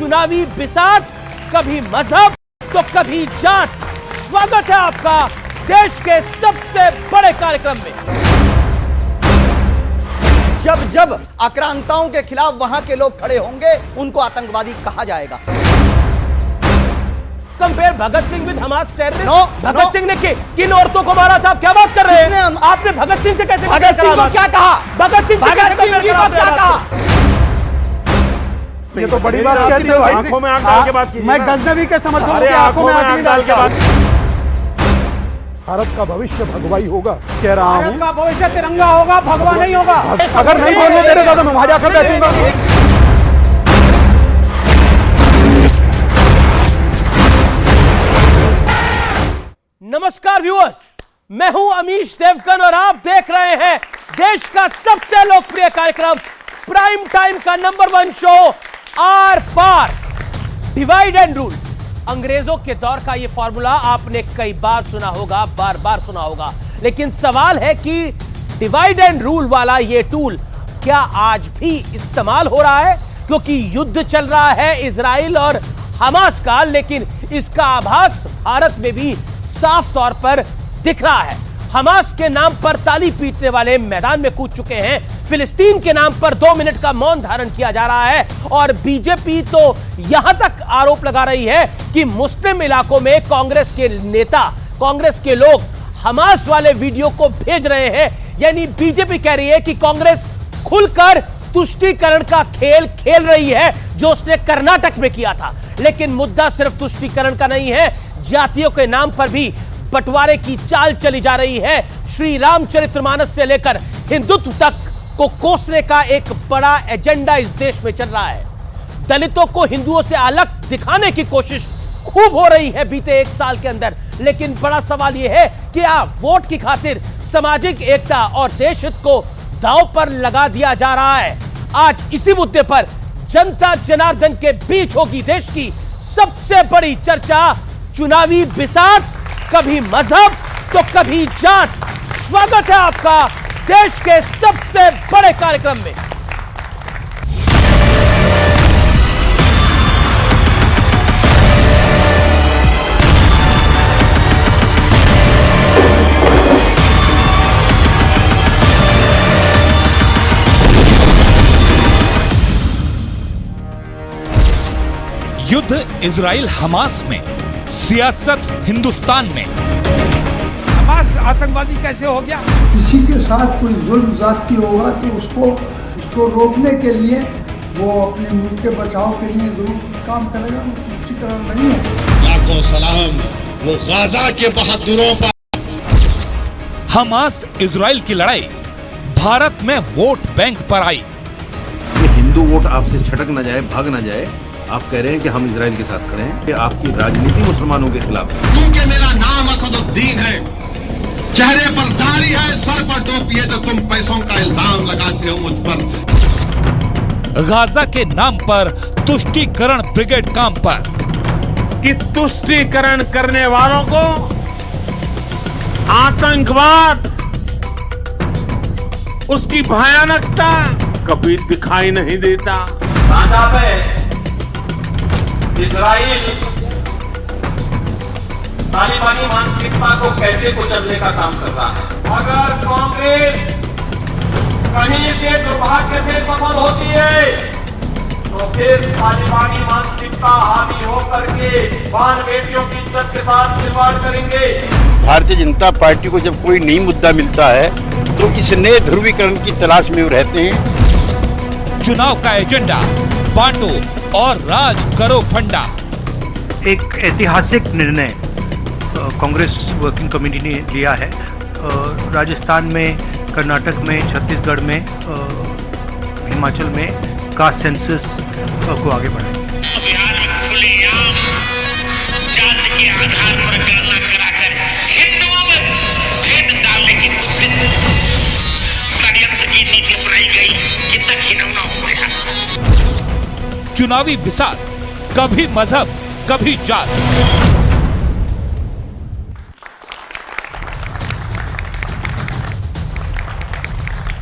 चुनावी बिसात, कभी मजहब तो कभी जात। स्वागत है आपका देश के सबसे बड़े कार्यक्रम में। जब जब आक्रांताओं के खिलाफ वहां के लोग खड़े होंगे उनको आतंकवादी कहा जाएगा। Compare Bhagat Singh with Hamas terrorist. No, भगत सिंह ने किन औरतों को मारा था? आप क्या बात कर रहे हैं? आपने भगत सिंह से कैसे भगत सिंह को क्या कहा? भगत सिंह को क्या कहा? ये तो बड़ी बात कह दी भाई। आंखों में आंख डाल के बात कीजिए। मैं गजनवी के समर्थक हूं कि आंखों में आंख डाल के बात। भारत का भविष्य भगवाई होगा, कह रहा हूं। भारत का भविष्य तिरंगा होगा, भगवा नहीं होगा। अगर नहीं बोलने दे रहे तो मैं वहां जाकर बैठूंगा। नमस्कार व्यूअर्स, मैं हूं अमीश देवगन और आप देख रहे हैं देश का सबसे लोकप्रिय कार्यक्रम प्राइम टाइम का नंबर 1 शो आर पार, डिवाइड एंड रूल। अंग्रेजों के दौर का यह फॉर्मूला आपने कई बार सुना होगा, बार बार सुना होगा, लेकिन सवाल है कि डिवाइड एंड रूल वाला यह टूल क्या आज भी इस्तेमाल हो रहा है? क्योंकि युद्ध चल रहा है इजराइल और हमास का, लेकिन इसका आभास भारत में भी साफ तौर पर दिख रहा है। हमास के नाम पर ताली पीटने वाले मैदान में कूद चुके हैं, फिलिस्तीन के नाम पर 2 मिनट का मौन धारण किया जा रहा है और बीजेपी तो यहां तक आरोप लगा रही है कि मुस्लिम इलाकों में कांग्रेस के नेता, कांग्रेस के लोग हमास वाले वीडियो को भेज रहे हैं। यानी बीजेपी कह रही है कि कांग्रेस खुलकर तुष्टीकरण का खेल खेल रही है जो उसने कर्नाटक में किया था। लेकिन मुद्दा सिर्फ तुष्टीकरण का नहीं है, जातियों के नाम पर भी बंटवारे की चाल चली जा रही है। श्री रामचरितमानस से लेकर हिंदुत्व तक को कोसने का एक बड़ा एजेंडा इस देश में चल रहा है। दलितों को हिंदुओं से अलग दिखाने की कोशिश खूब हो रही है बीते 1 साल के अंदर। लेकिन बड़ा सवाल यह है कि वोट की खातिर सामाजिक एकता और देश हित को दांव पर लगा दिया जा रहा है। आज इसी मुद्दे पर जनता जनार्दन के बीच होगी देश की सबसे बड़ी चर्चा, चुनावी बिसात, कभी मजहब तो कभी जात। स्वागत है आपका देश के सबसे बड़े कार्यक्रम में। युद्ध इजराइल हमास में, सियासत हिंदुस्तान में। हमास आतंकवादी कैसे हो गया? किसी के साथ कोई जुल्म ज़्यादती होगा तो उसको रोकने के लिए वो अपने मुल्क के बचाव के लिए जरूर कुछ काम करेगा, वो तुष्टीकरण नहीं है। लाखों सलाम वो गाजा के बहादुरों पर। हमास इजराइल की लड़ाई भारत में वोट बैंक पर आई। ये हिंदू वोट आपसे छटक न जाए, भाग न जाए। आप कह रहे हैं कि हम इजराइल के साथ खड़े हैं, कि आपकी राजनीति मुसलमानों के खिलाफ है। क्योंकि मेरा नाम असदुद्दीन है, चेहरे पर दाढ़ी है, सर पर टोपी है, तो तुम पैसों का इल्जाम लगाते हो मुझ पर। गाजा के नाम पर तुष्टीकरण ब्रिगेड काम पर। कि तुष्टीकरण करने वालों को आतंकवाद, उसकी भयानकता कभी दिखाई नहीं देता। गाजा पे इजराइल तालिबानी मानसिकता को कैसे कुचलने का काम कर रहा है। अगर कांग्रेस कहीं से दुर्भाग्य से सफल होती है तो फिर तालिबानी मानसिकता हावी होकर के बाल बेटियों की इज्जत के साथ खिलवाड़ करेंगे। भारतीय जनता पार्टी को जब कोई नई मुद्दा मिलता है तो इस नए ध्रुवीकरण की तलाश में वो रहते हैं। चुनाव का एजेंडा बांटो और राज करो फंडा। एक ऐतिहासिक निर्णय कांग्रेस वर्किंग कमेटी ने लिया है। राजस्थान में, कर्नाटक में, छत्तीसगढ़ में, हिमाचल में कास्ट सेंसस को आगे बढ़ाएं। बिहार में खुलेआम जाति के आधार पर गणना कराकर हिंदुओं में भेद डालने की षड्यंत्र की नीति अपनाई गई। कितना घिनौना हो गया। चुनावी बिसात, कभी मजहब कभी जात।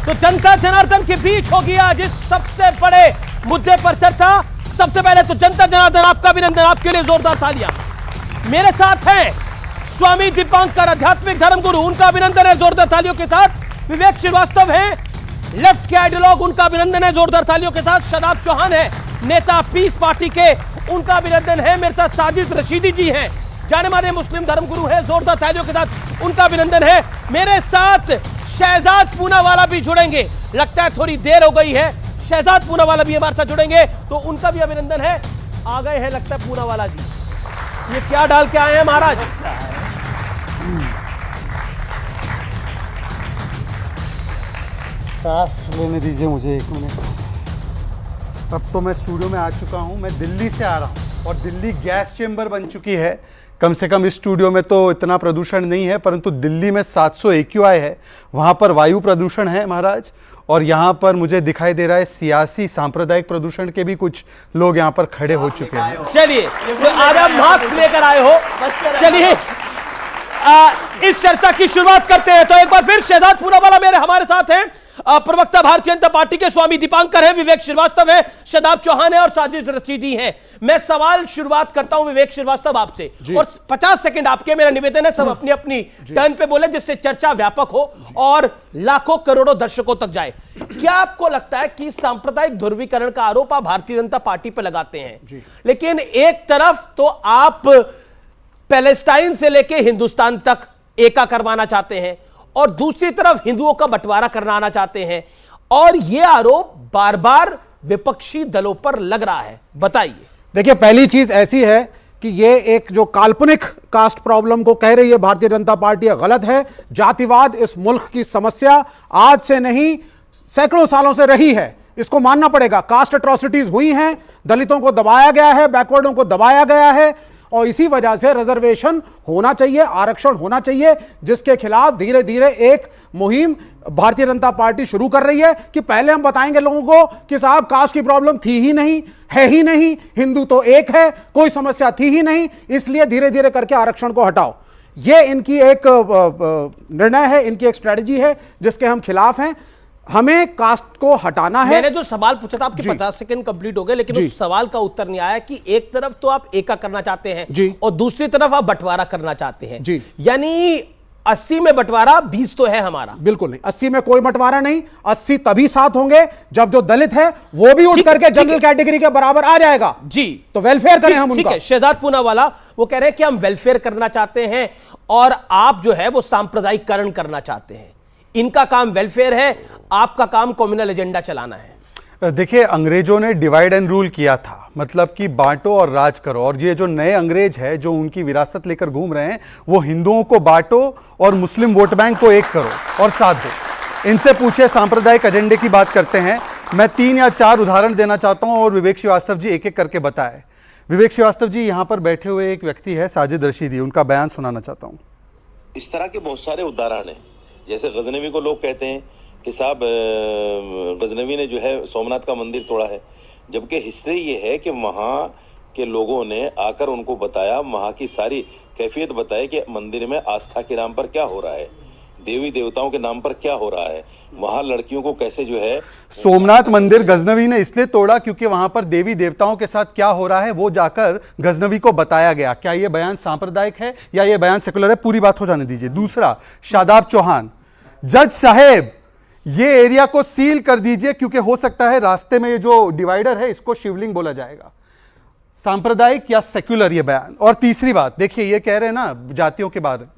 तो जनता जनार्दन के बीच होगी आज इस सबसे बड़े मुद्दे पर चर्चा। सबसे पहले तो जनता गीता जनार्दन, आपका अभिनंदन, आपके लिए जोरदार तालियां। मेरे साथ हैं स्वामी दीपांकर, आध्यात्मिक धर्मगुरु, उनका अभिनंदन है जोरदार तालियों के साथ। विवेक श्रीवास्तव हैं, लेफ्ट के आइडियोलॉग, उनका अभिनंदन है जोरदार तालियों के साथ। शादाब चौहान है, नेता पीस पार्टी के, उनका अभिनंदन है। मेरे साथ साजिद रशीदी जी हैं, जाने माने मुस्लिम धर्मगुरु हैं, जोरदार तालियों के साथ उनका अभिनंदन है। मेरे साथ शहजाद पूनावाला भी जुड़ेंगे, लगता है थोड़ी देर हो गई है, शहजाद पूनावाला भी हमारे साथ जुड़ेंगे, तो उनका भी अभिनंदन है। आ गए हैं लगता है पूनावाला जी, ये क्या डाल के आए हैं महाराज? सांस लेने दीजिए मुझे एक मिनट। अब तो मैं स्टूडियो में आ चुका हूं, मैं दिल्ली से आ रहा हूं और दिल्ली गैस चेंबर बन चुकी है। कम से कम इस स्टूडियो में तो इतना प्रदूषण नहीं है, परंतु दिल्ली में 700 AQI है, वहां पर वायु प्रदूषण है महाराज। और यहाँ पर मुझे दिखाई दे रहा है सियासी सांप्रदायिक प्रदूषण के भी कुछ लोग यहाँ पर खड़े हो चुके हैं। चलिए, तो आज आप मास्क लेकर आए हो, चलिए इस चर्चा की शुरुआत करते हैं। तो एक बार फिर शहजाद पूनावाला मेरे हमारे साथ हैं, प्रवक्ता भारतीय जनता पार्टी के स्वामी दीपांकर हैं, विवेक श्रीवास्तव है, शादाब चौहान है और साजिद रशीदी हैं। मैं सवाल शुरुआत करता हूं विवेक श्रीवास्तव आपसे, और 50 सेकंड आपके। मेरा निवेदन है सब अपनी अपनी टर्न पे बोले, जिससे चर्चा व्यापक हो और लाखों करोड़ों दर्शकों तक जाए। क्या आपको लगता है कि सांप्रदायिक ध्रुवीकरण का आरोप आप भारतीय जनता पार्टी पर लगाते हैं, लेकिन एक तरफ तो आप पैलेस्टाइन से लेकर हिंदुस्तान तक एका करवाना चाहते हैं और दूसरी तरफ हिंदुओं का बंटवारा कराना चाहते हैं, और यह आरोप बार बार विपक्षी दलों पर लग रहा है, बताइए। देखिए, पहली चीज ऐसी है कि ये एक जो काल्पनिक कास्ट प्रॉब्लम को कह रही है भारतीय जनता पार्टी, गलत है। जातिवाद इस मुल्क की समस्या आज से नहीं सैकड़ों सालों से रही है, इसको मानना पड़ेगा। कास्ट एट्रोसिटीज हुई हैं, दलितों को दबाया गया है, बैकवर्डों को दबाया गया है, और इसी वजह से रिजर्वेशन होना चाहिए, आरक्षण होना चाहिए, जिसके खिलाफ धीरे धीरे एक मुहिम भारतीय जनता पार्टी शुरू कर रही है कि पहले हम बताएंगे लोगों को कि साहब कास्ट की प्रॉब्लम थी ही नहीं, है ही नहीं, हिंदू तो एक है, कोई समस्या थी ही नहीं, इसलिए धीरे धीरे करके आरक्षण को हटाओ। यह इनकी एक निर्णय है, इनकी एक स्ट्रेटजी है जिसके हम खिलाफ हैं। हमें कास्ट को हटाना है। मैंने जो सवाल पूछा था, आपके 50 सेकंड कंप्लीट हो गए, लेकिन उस सवाल का उत्तर नहीं आया कि एक तरफ तो आप एका करना चाहते हैं और दूसरी तरफ आप बंटवारा करना चाहते हैं, यानी 80 में बंटवारा, 20 तो है हमारा। बिल्कुल नहीं, 80 में कोई बंटवारा नहीं। 80 तभी साथ होंगे जब जो दलित है वो भी उठ करके जनरल कैटेगरी के बराबर आ जाएगा जी, तो वेलफेयर करें हम उनका। शहजाद पूनावाला वो कह रहे हैं कि हम वेलफेयर करना चाहते हैं और आप जो है वो सांप्रदायिकरण करना चाहते हैं। इनका काम वेलफेयर है, आपका काम कम्युनल एजेंडा चलाना है। देखिए, अंग्रेजों ने डिवाइड एंड रूल किया था, मतलब कि बांटो और राज करो, और ये जो नए अंग्रेज है जो उनकी विरासत लेकर घूम रहे हैं, वो हिंदुओं को बांटो और मुस्लिम वोट बैंक को एक करो और साथ दो। इनसे पूछे सांप्रदायिक एजेंडे की बात करते हैं। मैं 3 या 4 उदाहरण देना चाहता हूं और विवेक श्रीवास्तव जी एक एक करके बताए। विवेक श्रीवास्तव जी, यहां पर बैठे हुए एक व्यक्ति है साजिद रशीदी, उनका बयान सुनाना चाहता हूं। इस तरह के बहुत सारे उदाहरण हैं। जैसे गजनवी को लोग कहते हैं कि साहब गजनवी ने जो है सोमनाथ का मंदिर तोड़ा है, जबकि हिस्ट्री ये है कि वहाँ के लोगों ने आकर उनको बताया, वहाँ की सारी कैफियत बताई कि मंदिर में आस्था के नाम पर क्या हो रहा है, देवी देवताओं के नाम पर क्या हो रहा है, वहाँ लड़कियों को कैसे जो है। सोमनाथ मंदिर गजनवी ने इसलिए तोड़ा क्योंकि वहां पर देवी देवताओं के साथ क्या हो रहा है वो जाकर गजनवी को बताया गया। क्या यह बयान सांप्रदायिक है या यह बयान सेकुलर है? पूरी बात हो जाने दीजिए। दूसरा, शादाब चौहान, जज साहेब ये एरिया को सील कर दीजिए क्योंकि हो सकता है रास्ते में ये जो डिवाइडर है इसको शिवलिंग बोला जाएगा। सांप्रदायिक या सेक्युलर ये बयान। और तीसरी बात, देखिए ये कह रहे हैं ना जातियों के बारे में,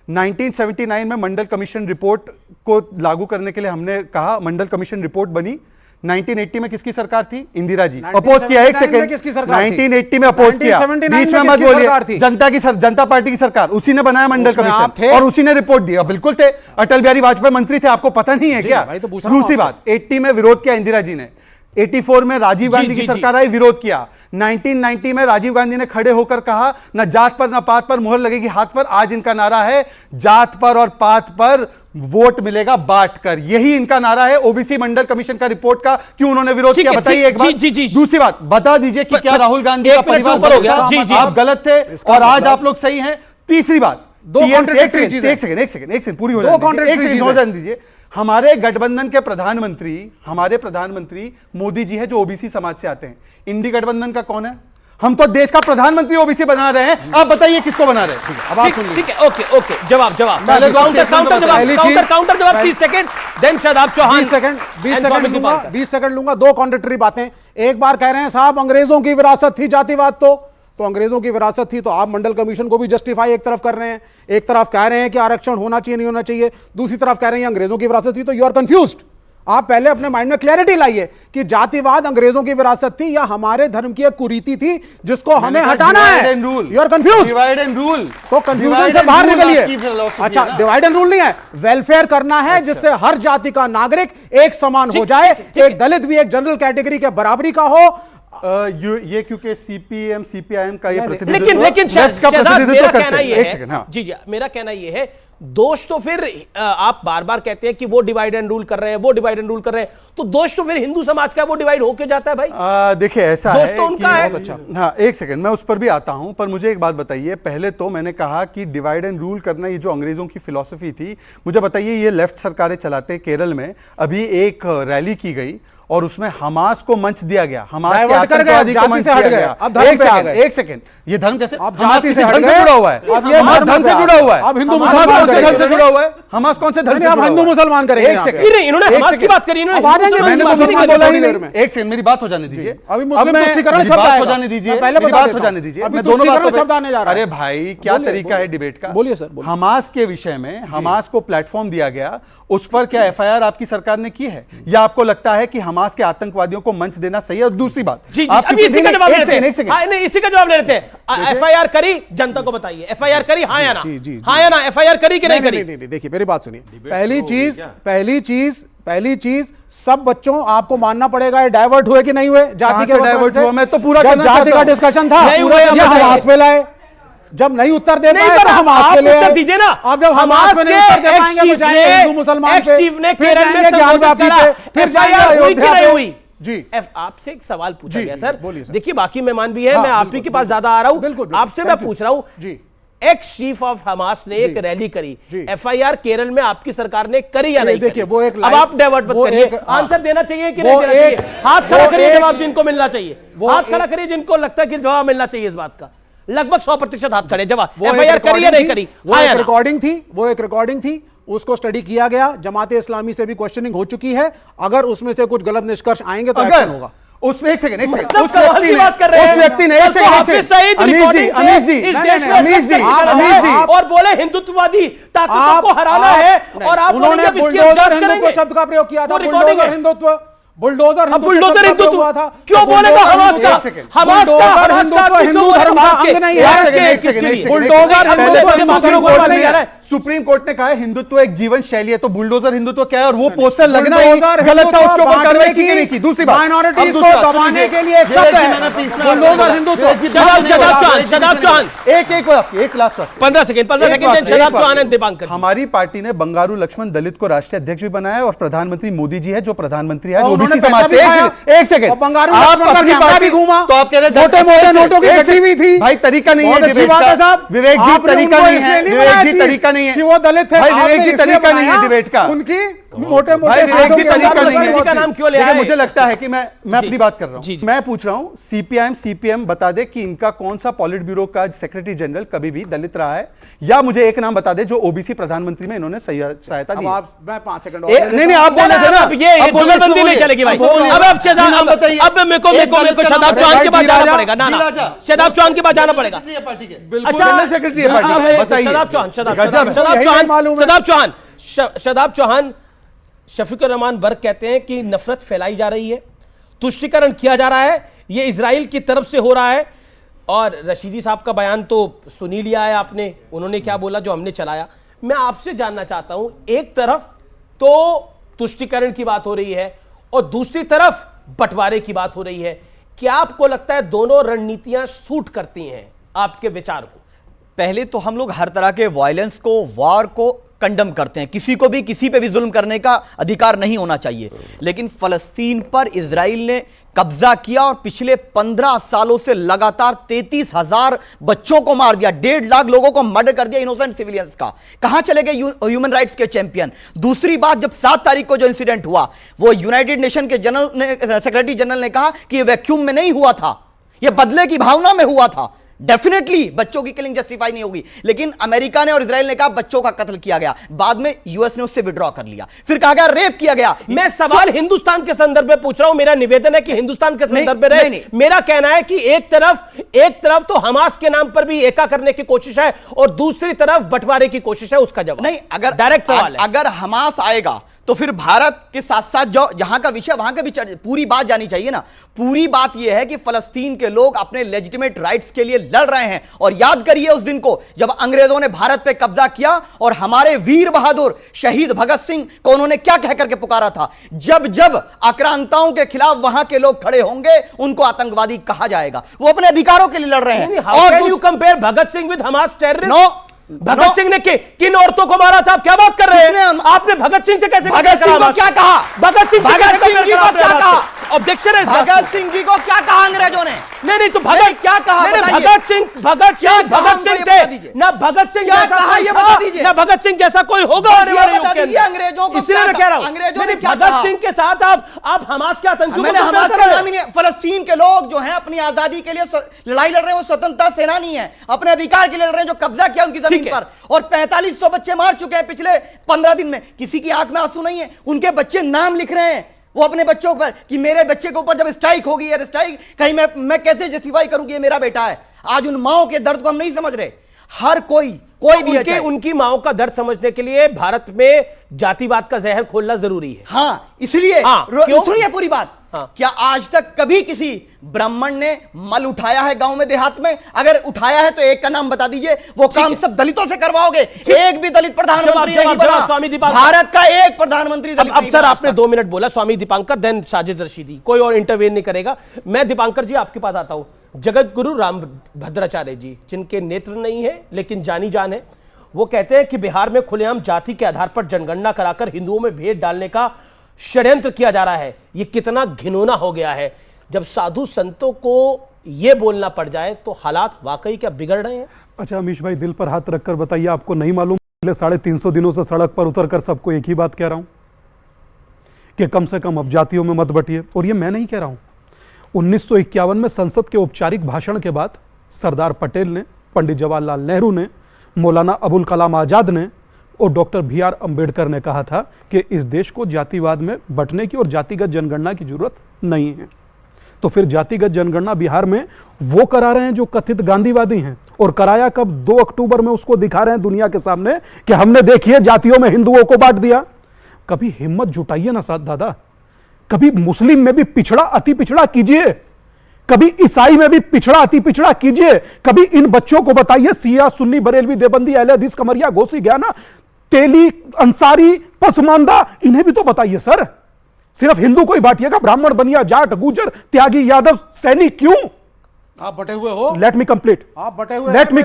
1979 में मंडल कमीशन रिपोर्ट को लागू करने के लिए हमने कहा, मंडल कमीशन रिपोर्ट बनी। 1980 में किसकी सरकार थी? इंदिरा जी। अपोज किया, एक सेकंड, 1980 में अपोज किया, बीच में मत बोलिए, जनता पार्टी की सरकार, उसी ने बनाया मंडल कमीशन और उसी ने रिपोर्ट दिया। बिल्कुल थे, अटल बिहारी वाजपेयी मंत्री थे, आपको पता नहीं है क्या? दूसरी बात, 80 में विरोध किया इंदिरा जी ने, 84 में राजीव गांधी की सरकार आई, विरोध किया। 1990 में राजीव गांधी ने खड़े होकर कहा न जात पर न पात पर मुहर लगेगी हाथ पर। आज इनका नारा है जात पर और पात पर वोट मिलेगा बांट कर। यही इनका नारा है ओबीसी मंडल कमीशन का रिपोर्ट का। क्यों उन्होंने विरोध किया बताइए एक बार। दूसरी बात बता दीजिए कि क्या राहुल गांधी का परिवार ऊपर हो गया? आप गलत थे और आज आप लोग सही हैं। तीसरी बात, एक सेकंड पूरी हो जाने दीजिए। हमारे गठबंधन के प्रधानमंत्री, हमारे प्रधानमंत्री मोदी जी है जो ओबीसी समाज से आते हैं। इंडी गठबंधन का कौन है? हम तो देश का प्रधानमंत्री ओबीसी बना रहे हैं, आप बताइए किसको बना रहे हैं? अब आप सुन लीजिए। ठीक है, ओके ओके, जवाब पहले तो काउंटर statement काउंटर बताइए। जवाब काउंटर काउंटर जवाब 30 second, then Shadab Chauhan 20 second and Swami लूंगा, दीपांकर। 20 सेकंड लूंगा। दो कॉन्ट्रडिक्टरी बातें। एक बार कह रहे हैं साहब अंग्रेजों की विरासत थी जातिवाद, तो अंग्रेजों की विरासत थी, तो आप मंडल कमीशन को भी जस्टिफाई एक तरफ कर रहे हैं, एक तरफ कह रहे हैं कि आरक्षण होना चाहिए नहीं होना चाहिए, दूसरी तरफ कह रहे हैं अंग्रेजों की विरासत थी, तो यू आर कंफ्यूज्ड। आप पहले अपने माइंड में क्लैरिटी लाइए कि जातिवाद अंग्रेजों की विरासत थी या हमारे धर्म की एक कुरीति थी जिसको हमें हटाना है। You are confuse. Divide and rule, तो कंफ्यूजन से बाहर निकलिए। अच्छा, डिवाइड एंड रूल नहीं है, वेलफेयर करना है जिससे हर जाति का नागरिक एक समान हो जाए, एक दलित भी एक जनरल कैटेगरी के बराबरी का हो। ये क्योंकि सीपीएम सीपीआईएम का ये प्रतिनिधित्व, लेकिन लेफ्ट का प्रतिनिधित्व करते हैं। एक सेकंड, हाँ जी जी, मेरा कहना ये है, दोष तो फिर आप बार बार कहते हैं कि वो डिवाइड एंड रूल कर रहे हैं, वो डिवाइड एंड रूल कर रहे हैं, तो दोष तो फिर हिंदू समाज का, वो डिवाइड होके जाता है भाई। देखिए ऐसा दोष है तो उनका है। अच्छा, हाँ एक सेकंड, मैं उस पर भी आता हूं, पर मुझे एक बात बताइए। पहले तो मैंने कहा कि डिवाइड एंड रूल करना ये जो अंग्रेजों की फिलॉसफी थी, मुझे बताइए ये लेफ्ट सरकारें चलाते हैं। केरल में अभी एक रैली की गई और उसमें हमास को मंच दिया गया, हमास के आतंकवादी को मंच दिया गया। एक सेकंड, ये धर्म कैसे जाति से जुड़ा हुआ है? अब ये हमास धर्म से जुड़ा हुआ है। अब हिंदू मुसलमान धर्म से जुड़ा हुआ है। हमास कौन से धर्म से? आप हिंदू मुसलमान करेंगे। एक सेकंड, इन्होंने हमास की बात करी, मैंने मुसलमान बोला ही नहीं। एक सेकंड, मेरी बात हो जाने दीजिए। अभी मुस्लिम तुष्टीकरण शब्द बात हो जाने दीजिए, पहले बात हो जाने दीजिए। अभी मैं दोनों बातों शब्द आने जा रहा है। अरे भाई क्या तरीका है डिबेट का? बोलिए सर। हमास के विषय में हमास को प्लेटफॉर्म दिया गया, उस पर क्या एफआईआर आपकी सरकार ने की है, या आपको लगता है कि हमास के आतंकवादियों को मंच देना सही है? और दूसरी बात, जी जी, अभी इसी का जवाब ले लेते हैं। नहीं, इसी का जवाब ले लेते हैं। एफआईआर करी, जनता को बताइए, एफआईआर करी हाँ या ना? हाँ या ना, एफआईआर करी कि नहीं करी? देखिए मेरी बात सुनिए। पहली चीज सब बच्चों आपको मानना पड़ेगा, ये डाइवर्ट हुए कि नहीं हुए जाति के? डाइवर्ट हुआ, मैं तो पूरा जाति का डिस्कशन था, हमास पे लाए। जब नहीं उत्तर दे पाए तो हम आप उत्तर दीजिए ना। अब जब हमास पे नहीं उत्तर दे पाएंगे तो जाएंगे हिंदू मुसलमान पे, फिर जाएंगे ज्ञानवापी पे, फिर जाएंगे अयोध्या पे। जी, आपसे एक सवाल पूछा गया सर, देखिए बाकी मेहमान भी है, मैं आप ही के पास ज्यादा आ रहा हूं, आपसे मैं पूछ रहा हूं। एक्स चीफ ऑफ हमास ने एक रैली करी, एफआईआर केरल में आपकी सरकार ने करी या नहीं? देखिए वो एक, अब आप डाइवर्ट मत करिए, आंसर देना चाहिए कि नहीं देना चाहिए? हाथ खड़ा करिए जवाब जिनको मिलना चाहिए, हाथ खड़ा करिए जिनको लगता है कि जवाब मिलना चाहिए इस बात का। लगभग 100% हाथ खड़े। जवाब एफआईआर करी या नहीं करी? वो एक रिकॉर्डिंग थी, उसको स्टडी किया गया, जमाते इस्लामी से भी क्वेश्चनिंग हो चुकी है। अगर उसमें से कुछ गलत निष्कर्ष आएंगे तो एक्शन होगा। उसमें एक सेकंड, उस व्यक्ति ने और बोले हिंदुत्ववादी ताकतों को हराना है, और आप उन्होंने बुलडोजर हिंदुत्व शब्द का प्रयोग किया था। बुलडोजर हिंदुत्व हुआ था। क्यों बोलेगा हमास का? हमास का हिंदू धर्म का अंग नहीं है। बुलडोजर सुप्रीम कोर्ट ने कहा है हिंदुत्व एक जीवन शैली है, तो बुलडोजर हिंदुत्व क्या है? और वो पोस्टर लगना ही गलत था, उसके ऊपर कार्रवाई की नहीं की। दूसरी बात, माइनॉरिटीज को दबाने के लिए एक शब्द है बुलडोजर हिंदुत्व। शदाब चौहान एक लास्ट वक्त 15 सेकंड शदाब चौहान एंड दीपांकर। हमारी पार्टी ने बंगारू लक्ष्मण दलित को राष्ट्रीय अध्यक्ष भी बनाया है, और प्रधानमंत्री मोदी जी है जो प्रधानमंत्री है ओबीसी समाज से। एक सेकंड, बंगारू आप अपनी पार्टी घूमा तो आप कह रहे मोटे मोटे नोटों की गसीवी थी भाई, तरीका नहीं है डिबेट का। विवेक जी तरीका नहीं है, विवेक जी तरीका नहीं है कि वो दलित है। भाई विवेक जी तरीका नहीं है डिबेट का, उनकी मोटे मोटे विवेक जी तरीका नहीं है का नाम क्यों ले आए? मुझे लगता है कि मैं अपनी बात कर रहा हूं, मैं पूछ रहा हूं सीपीएम बता दे कि इनका कौन सा पॉलिट ब्यूरो का सेक्रेटरी जनरल कभी भी दलित रहा है, या मुझे एक नाम बता दे जो ओबीसी प्रधानमंत्री में इन्होंने सहायता दी। मैं 5 सेकंड नहीं आप बोले थे ना, ये जुगलबंदी नहीं चलेगी भाई। अब मेरे को शदाब चौहान के पास जाना पड़ेगा। ना शदाब चौहान के पास जाना पड़ेगा। जनरल सेक्रेटरी है पार्टी, बताइए। शदाब चौहान शफीकुर रहमान बर्क कहते हैं कि नफरत फैलाई जा रही है, तुष्टीकरण किया जा रहा है, ये इजराइल की तरफ से हो रहा है। और रशीदी साहब का बयान तो सुन ही लिया है आपने, उन्होंने क्या बोला जो हमने चलाया। मैं आपसे जानना चाहता हूं, एक तरफ तो तुष्टीकरण की बात हो रही है और दूसरी तरफ बंटवारे की बात हो रही है, क्या आपको लगता है दोनों रणनीतियां सूट करती हैं आपके विचार को? पहले तो हम लोग हर तरह के वायलेंस को, वार को कंडम करते हैं, किसी को भी किसी पे भी जुल्म करने का अधिकार नहीं होना चाहिए। लेकिन फलस्तीन पर इजराइल ने कब्जा किया और पिछले 15 सालों से लगातार 33,000 बच्चों को मार दिया, 1.5 लाख लोगों को मर्डर कर दिया, इनोसेंट सिविलियंस का। कहां चले गए ह्यूमन राइट्स के चैंपियन? दूसरी बात, जब 7 तारीख को जो इंसिडेंट हुआ, वो यूनाइटेड नेशन के सेक्रेटरी जनरल ने कहा कि ये वैक्यूम में नहीं हुआ था, ये बदले की भावना में हुआ था। डेफिनेटली बच्चों की किलिंग जस्टिफाई नहीं होगी, लेकिन अमेरिका ने और इजराइल ने कहा बच्चों का कत्ल किया गया, बाद में यूएस ने उससे विड्रॉ कर लिया, फिर कहा गया रेप किया गया। मैं सवाल हिंदुस्तान के संदर्भ में पूछ रहा हूं, मेरा निवेदन है कि हिंदुस्तान के संदर्भ में रहे। मेरा कहना है कि एक तरफ तो हमास के नाम पर भी एका करने की कोशिश है और दूसरी तरफ बंटवारे की कोशिश है। उसका जवाब नहीं, अगर डायरेक्ट सवाल है, अगर हमास आएगा तो फिर भारत के साथ साथ जो जहां का विषय वहां का भी पूरी बात जानी चाहिए ना। पूरी बात यह है कि फलस्तीन के लोग अपने लेजिटिमेट राइट्स के लिए लड़ रहे हैं। और याद करिए उस दिन को जब अंग्रेजों ने भारत पे कब्जा किया और हमारे वीर बहादुर शहीद भगत सिंह को उन्होंने क्या कह करके पुकारा था, जब जब आक्रांताओं के खिलाफ वहां के लोग खड़े होंगे उनको आतंकवादी कहा जाएगा। वो अपने अधिकारों के लिए लड़ रहे हैं। और you compare Bhagat Singh with Hamas terrorist? Bhagat Singh ने किन औरतों को मारा था? आप क्या बात कर रहे हैं? आपने भगत सिंह से कैसे भगत सिंह को क्या कहा? भगत सिंह जी को क्या कहा? ऑब्जेक्शन है। भगत सिंह जी को क्या कहा अंग्रेजों ने? नहीं तो भगत क्या कहा? भगत सिंह थे ना, भगत सिंह जैसा ये बता दीजिए ना, भगत सिंह जैसा कोई होगा आने वाले युग के अंदर। अंग्रेजों को इसलिए मैं कह रहा हूं अंग्रेजों ने भगत सिंह के साथ आप हमास के आतंकियों मैंने हमास का नाम ही नहीं। फलस्तीन के लोग जो हैं अपनी आजादी के लिए लड़ाई लड़ रहे हैं, वो स्वतंत्रता सेनानी है, अपने अधिकार के लिए लड़ रहे हैं, जो कब्जा किया उनकी जमीन पर। और 4500 बच्चे मार चुके हैं पिछले 15 दिन में। किसी की आंख में आंसू नहीं है। उनके बच्चे नाम लिख रहे हैं वो अपने बच्चों पर कि मेरे बच्चे के ऊपर जब स्ट्राइक होगी, एयर स्ट्राइक, कहीं मैं कैसे जस्टिफाई करूं कि ये मेरा बेटा है। आज उन माओं के दर्द को हम नहीं समझ रहे। हर कोई भी उनकी माओं का दर्द समझने के लिए भारत में जातिवाद का जहर खोलना जरूरी है। हाँ, इसलिए सुनिए पूरी बात। हाँ। क्या आज तक कभी किसी ब्राह्मण ने मल उठाया है गांव में देहात में? अगर उठाया है तो एक का नाम बता दीजिए। वो काम सब दलितों से करवाओगे? एक भी दलित प्रधानमंत्री नहीं बना। स्वामी दीपांकर, भारत का एक प्रधानमंत्री दलित अब सर आपने 2 मिनट बोला, स्वामी दीपांकर, देन साजिद रशीदी, कोई और इंटरवेन नहीं करेगा। मैं दीपांकर जी आपके पास आता हूं। जगत गुरु रामभद्राचार्य जी, जिनके नेत्र नहीं है लेकिन जानी जान है, वो कहते हैं कि बिहार में खुलेआम जाति के आधार पर जनगणना कराकर हिंदुओं में भेद डालने का षड्यंत्र किया जा रहा है। ये कितना घिनौना हो गया है। जब साधु संतों को यह बोलना पड़ जाए तो हालात वाकई क्या बिगड़ रहे हैं? अच्छा अमीश भाई, दिल पर हाथ रखकर बताइए, आपको नहीं मालूम पिछले 350 दिनों से सड़क पर उतरकर सबको एक ही बात कह रहा हूं कि कम से कम अब जातियों में मत बटिए। और ये मैं नहीं कह रहा हूं, 1951 में संसद के औपचारिक भाषण के बाद सरदार पटेल ने, पंडित जवाहरलाल नेहरू ने, मौलाना अबुल कलाम आजाद ने और डॉक्टर BR अंबेडकर ने कहा था कि इस देश को जातिवाद में बंटने की और जातिगत जनगणना की जरूरत नहीं है। तो फिर जातिगत जनगणना बिहार में वो करा रहे हैं जो कथित गांधीवादी हैं। और कराया कब? 2 अक्टूबर में उसको दिखा रहे हैं दुनिया के सामने कि हमने देखिए जातियों में हिंदुओं को बांट दिया। कभी हिम्मत जुटाइए ना साथ दादा, कभी मुस्लिम में भी पिछड़ा अति पिछड़ा कीजिए, कभी ईसाई में भी पिछड़ा अति पिछड़ा कीजिए। कभी इन बच्चों को बताइए, शिया सुन्नी बरेलवी देवबंदी अहले हदीस कमरिया घोसी ज्ञाना तेली अंसारी पसमानदा, इन्हें भी तो बताइए सर। सिर्फ हिंदू को ही बांटिएगा? ब्राह्मण बनिया जाट गुजर त्यागी यादव सैनिक क्यों? आप बटे हुए हो। Let me complete. आप बटे हुए। Let me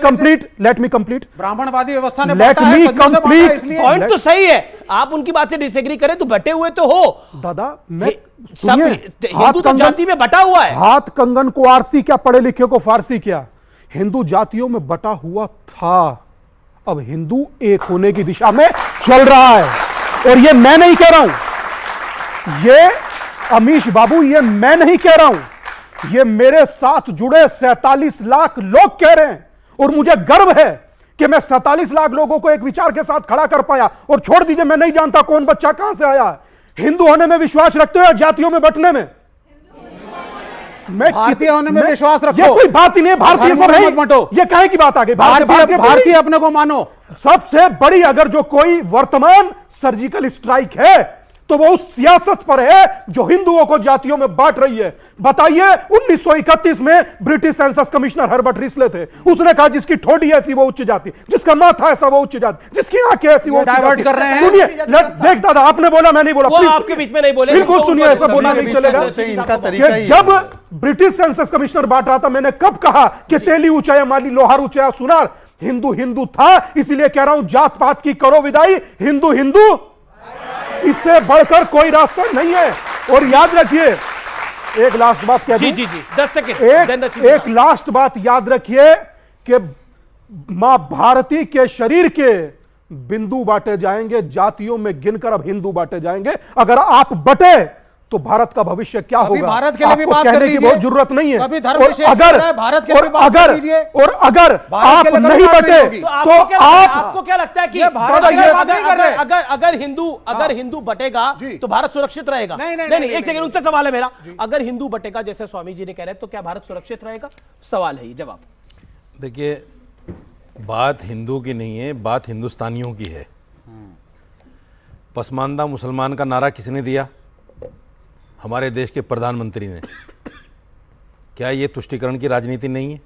complete. ब्राह्मणवादी व्यवस्था ने लेट मी कंप्लीट। पॉइंट तो सही है, आप उनकी बात से डिसएग्री करें तो बटे हुए तो हो दादा। मैं सब हिंदू तो जाति में बटा हुआ है। हाथ कंगन को आरसी क्या, पढ़े लिखे को फारसी क्या? हिंदू जातियों में बटा हुआ था, अब हिंदू एक होने की दिशा में चल रहा है। और ये मैं नहीं कह रहा हूं, ये अमीश बाबू, ये मैं नहीं कह रहा हूं, ये मेरे साथ जुड़े 47 लाख लोग कह रहे हैं। और मुझे गर्व है कि मैं 47 लाख लोगों को एक विचार के साथ खड़ा कर पाया। और छोड़ दीजिए, मैं नहीं जानता कौन बच्चा कहां से आया है। हिंदू होने में विश्वास रखते हो या जातियों में बंटने में? मैं भारतीय होने में विश्वास रखो। ये कोई बात ही नहीं, भारतीय सब है, ये काहे की बात आ गई? भारतीय अपने को मानो। सबसे बड़ी अगर जो कोई वर्तमान सर्जिकल स्ट्राइक है तो वो उस सियासत पर है जो हिंदुओं को जातियों में बांट रही है। बताइए, 1931 में British census commissioner Herbert Risley थे, उसने कहा जिसकी ठोडी ऐसी वो उच्च जाति, जिसका माथा ऐसा वो उच्च जाति, जिसकी आंखें ऐसी वो डाइवर्ट कर रहे हैं। सुनिए, देख दादा, आपने बोला, मैं नहीं बोला, वो आपके बीच में नहीं बोले, बिल्कुल सुनिए, ऐसा बोलना नहीं चलेगा। जब ब्रिटिश सेंसस कमिश्नर बांट रहा था, मैंने कब कहा कि तेली ऊंचाया माली लोहार ऊंचाया सुनार? हिंदू हिंदू था, इसलिए कह रहा हूं जात पात की करो विदाई, हिंदू हिंदू, इससे बढ़कर कोई रास्ता नहीं है। और याद रखिए, एक लास्ट बात कह दूं, जी 10 सेकंड, एक लास्ट बात याद रखिए कि मां भारती के शरीर के बिंदु बांटे जाएंगे, जातियों में गिनकर अब हिंदू बांटे जाएंगे। अगर आप बटे तो भारत का भविष्य क्या अभी होगा? भारत के लिए भी आपको बात कर कहने की लीजिए। बहुत जरूरत नहीं है। अभी धर्म और विशेष अगर है, भारत के लिए भी बात कर लीजिए। और अगर भारत आप के लिए नहीं बात नहीं बटे होगी। तो तो आपको क्या लगता है कि ये भारत अगर की बात नहीं कर रहे। अगर हिंदू बटेगा तो भारत सुरक्षित रहेगा? नहीं, एक सेकंड, उनसे सवाल है मेरा। अगर हिंदू बटेगा जैसे स्वामी जी ने कह रहे हैं, तो क्या भारत सुरक्षित रहेगा? सवाल है ये, जवाब। देखिए, बात हिंदू की नहीं है, बात हिंदुस्तानियों की है। पसमानदा मुसलमान का नारा किसने दिया? हमारे देश के प्रधानमंत्री ने। क्या ये तुष्टीकरण की राजनीति नहीं है?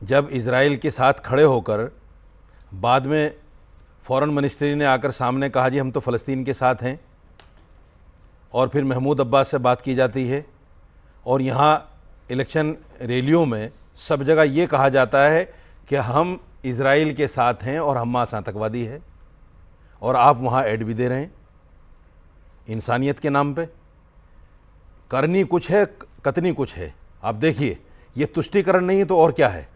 जब इजराइल के साथ खड़े होकर बाद में फॉरेन मिनिस्ट्री ने आकर सामने कहा जी हम तो फ़लस्तीन के साथ हैं, और फिर महमूद अब्बास से बात की जाती है, और यहाँ इलेक्शन रैलियों में सब जगह ये कहा जाता है कि हम इजराइल के साथ हैं और हमास आतंकवादी है, और आप वहाँ ऐड भी दे रहे हैं इंसानियत के नाम पे। करनी कुछ है, कतनी कुछ है। आप देखिए, ये तुष्टीकरण नहीं है तो और क्या है?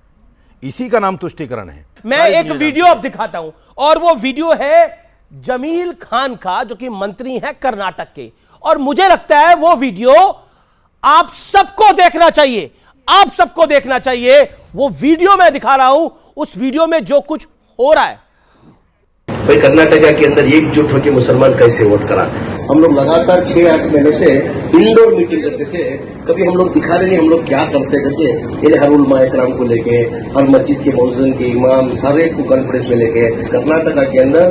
इसी का नाम तुष्टीकरण है। मैं एक वीडियो अब दिखाता हूं, और वो वीडियो है जमील खान का, जो कि मंत्री हैं कर्नाटक के, और मुझे लगता है वो वीडियो आप सबको देखना चाहिए। आप सबको देखना चाहिए। वो वीडियो मैं दिखा रहा हूं, उस वीडियो में जो कुछ हो रहा है। भाई कर्नाटका के अंदर एकजुट होकर मुसलमान कैसे वोट करा? हम लोग लगातार 6-8 महीने से इंडोर मीटिंग करते थे, कभी हम लोग दिखा रहे नहीं हम लोग क्या करते करके। ये हर उलमा इकराम को लेके, हर मस्जिद के मौजून के इमाम सारे को कॉन्फ्रेंस में लेके कर्नाटका के अंदर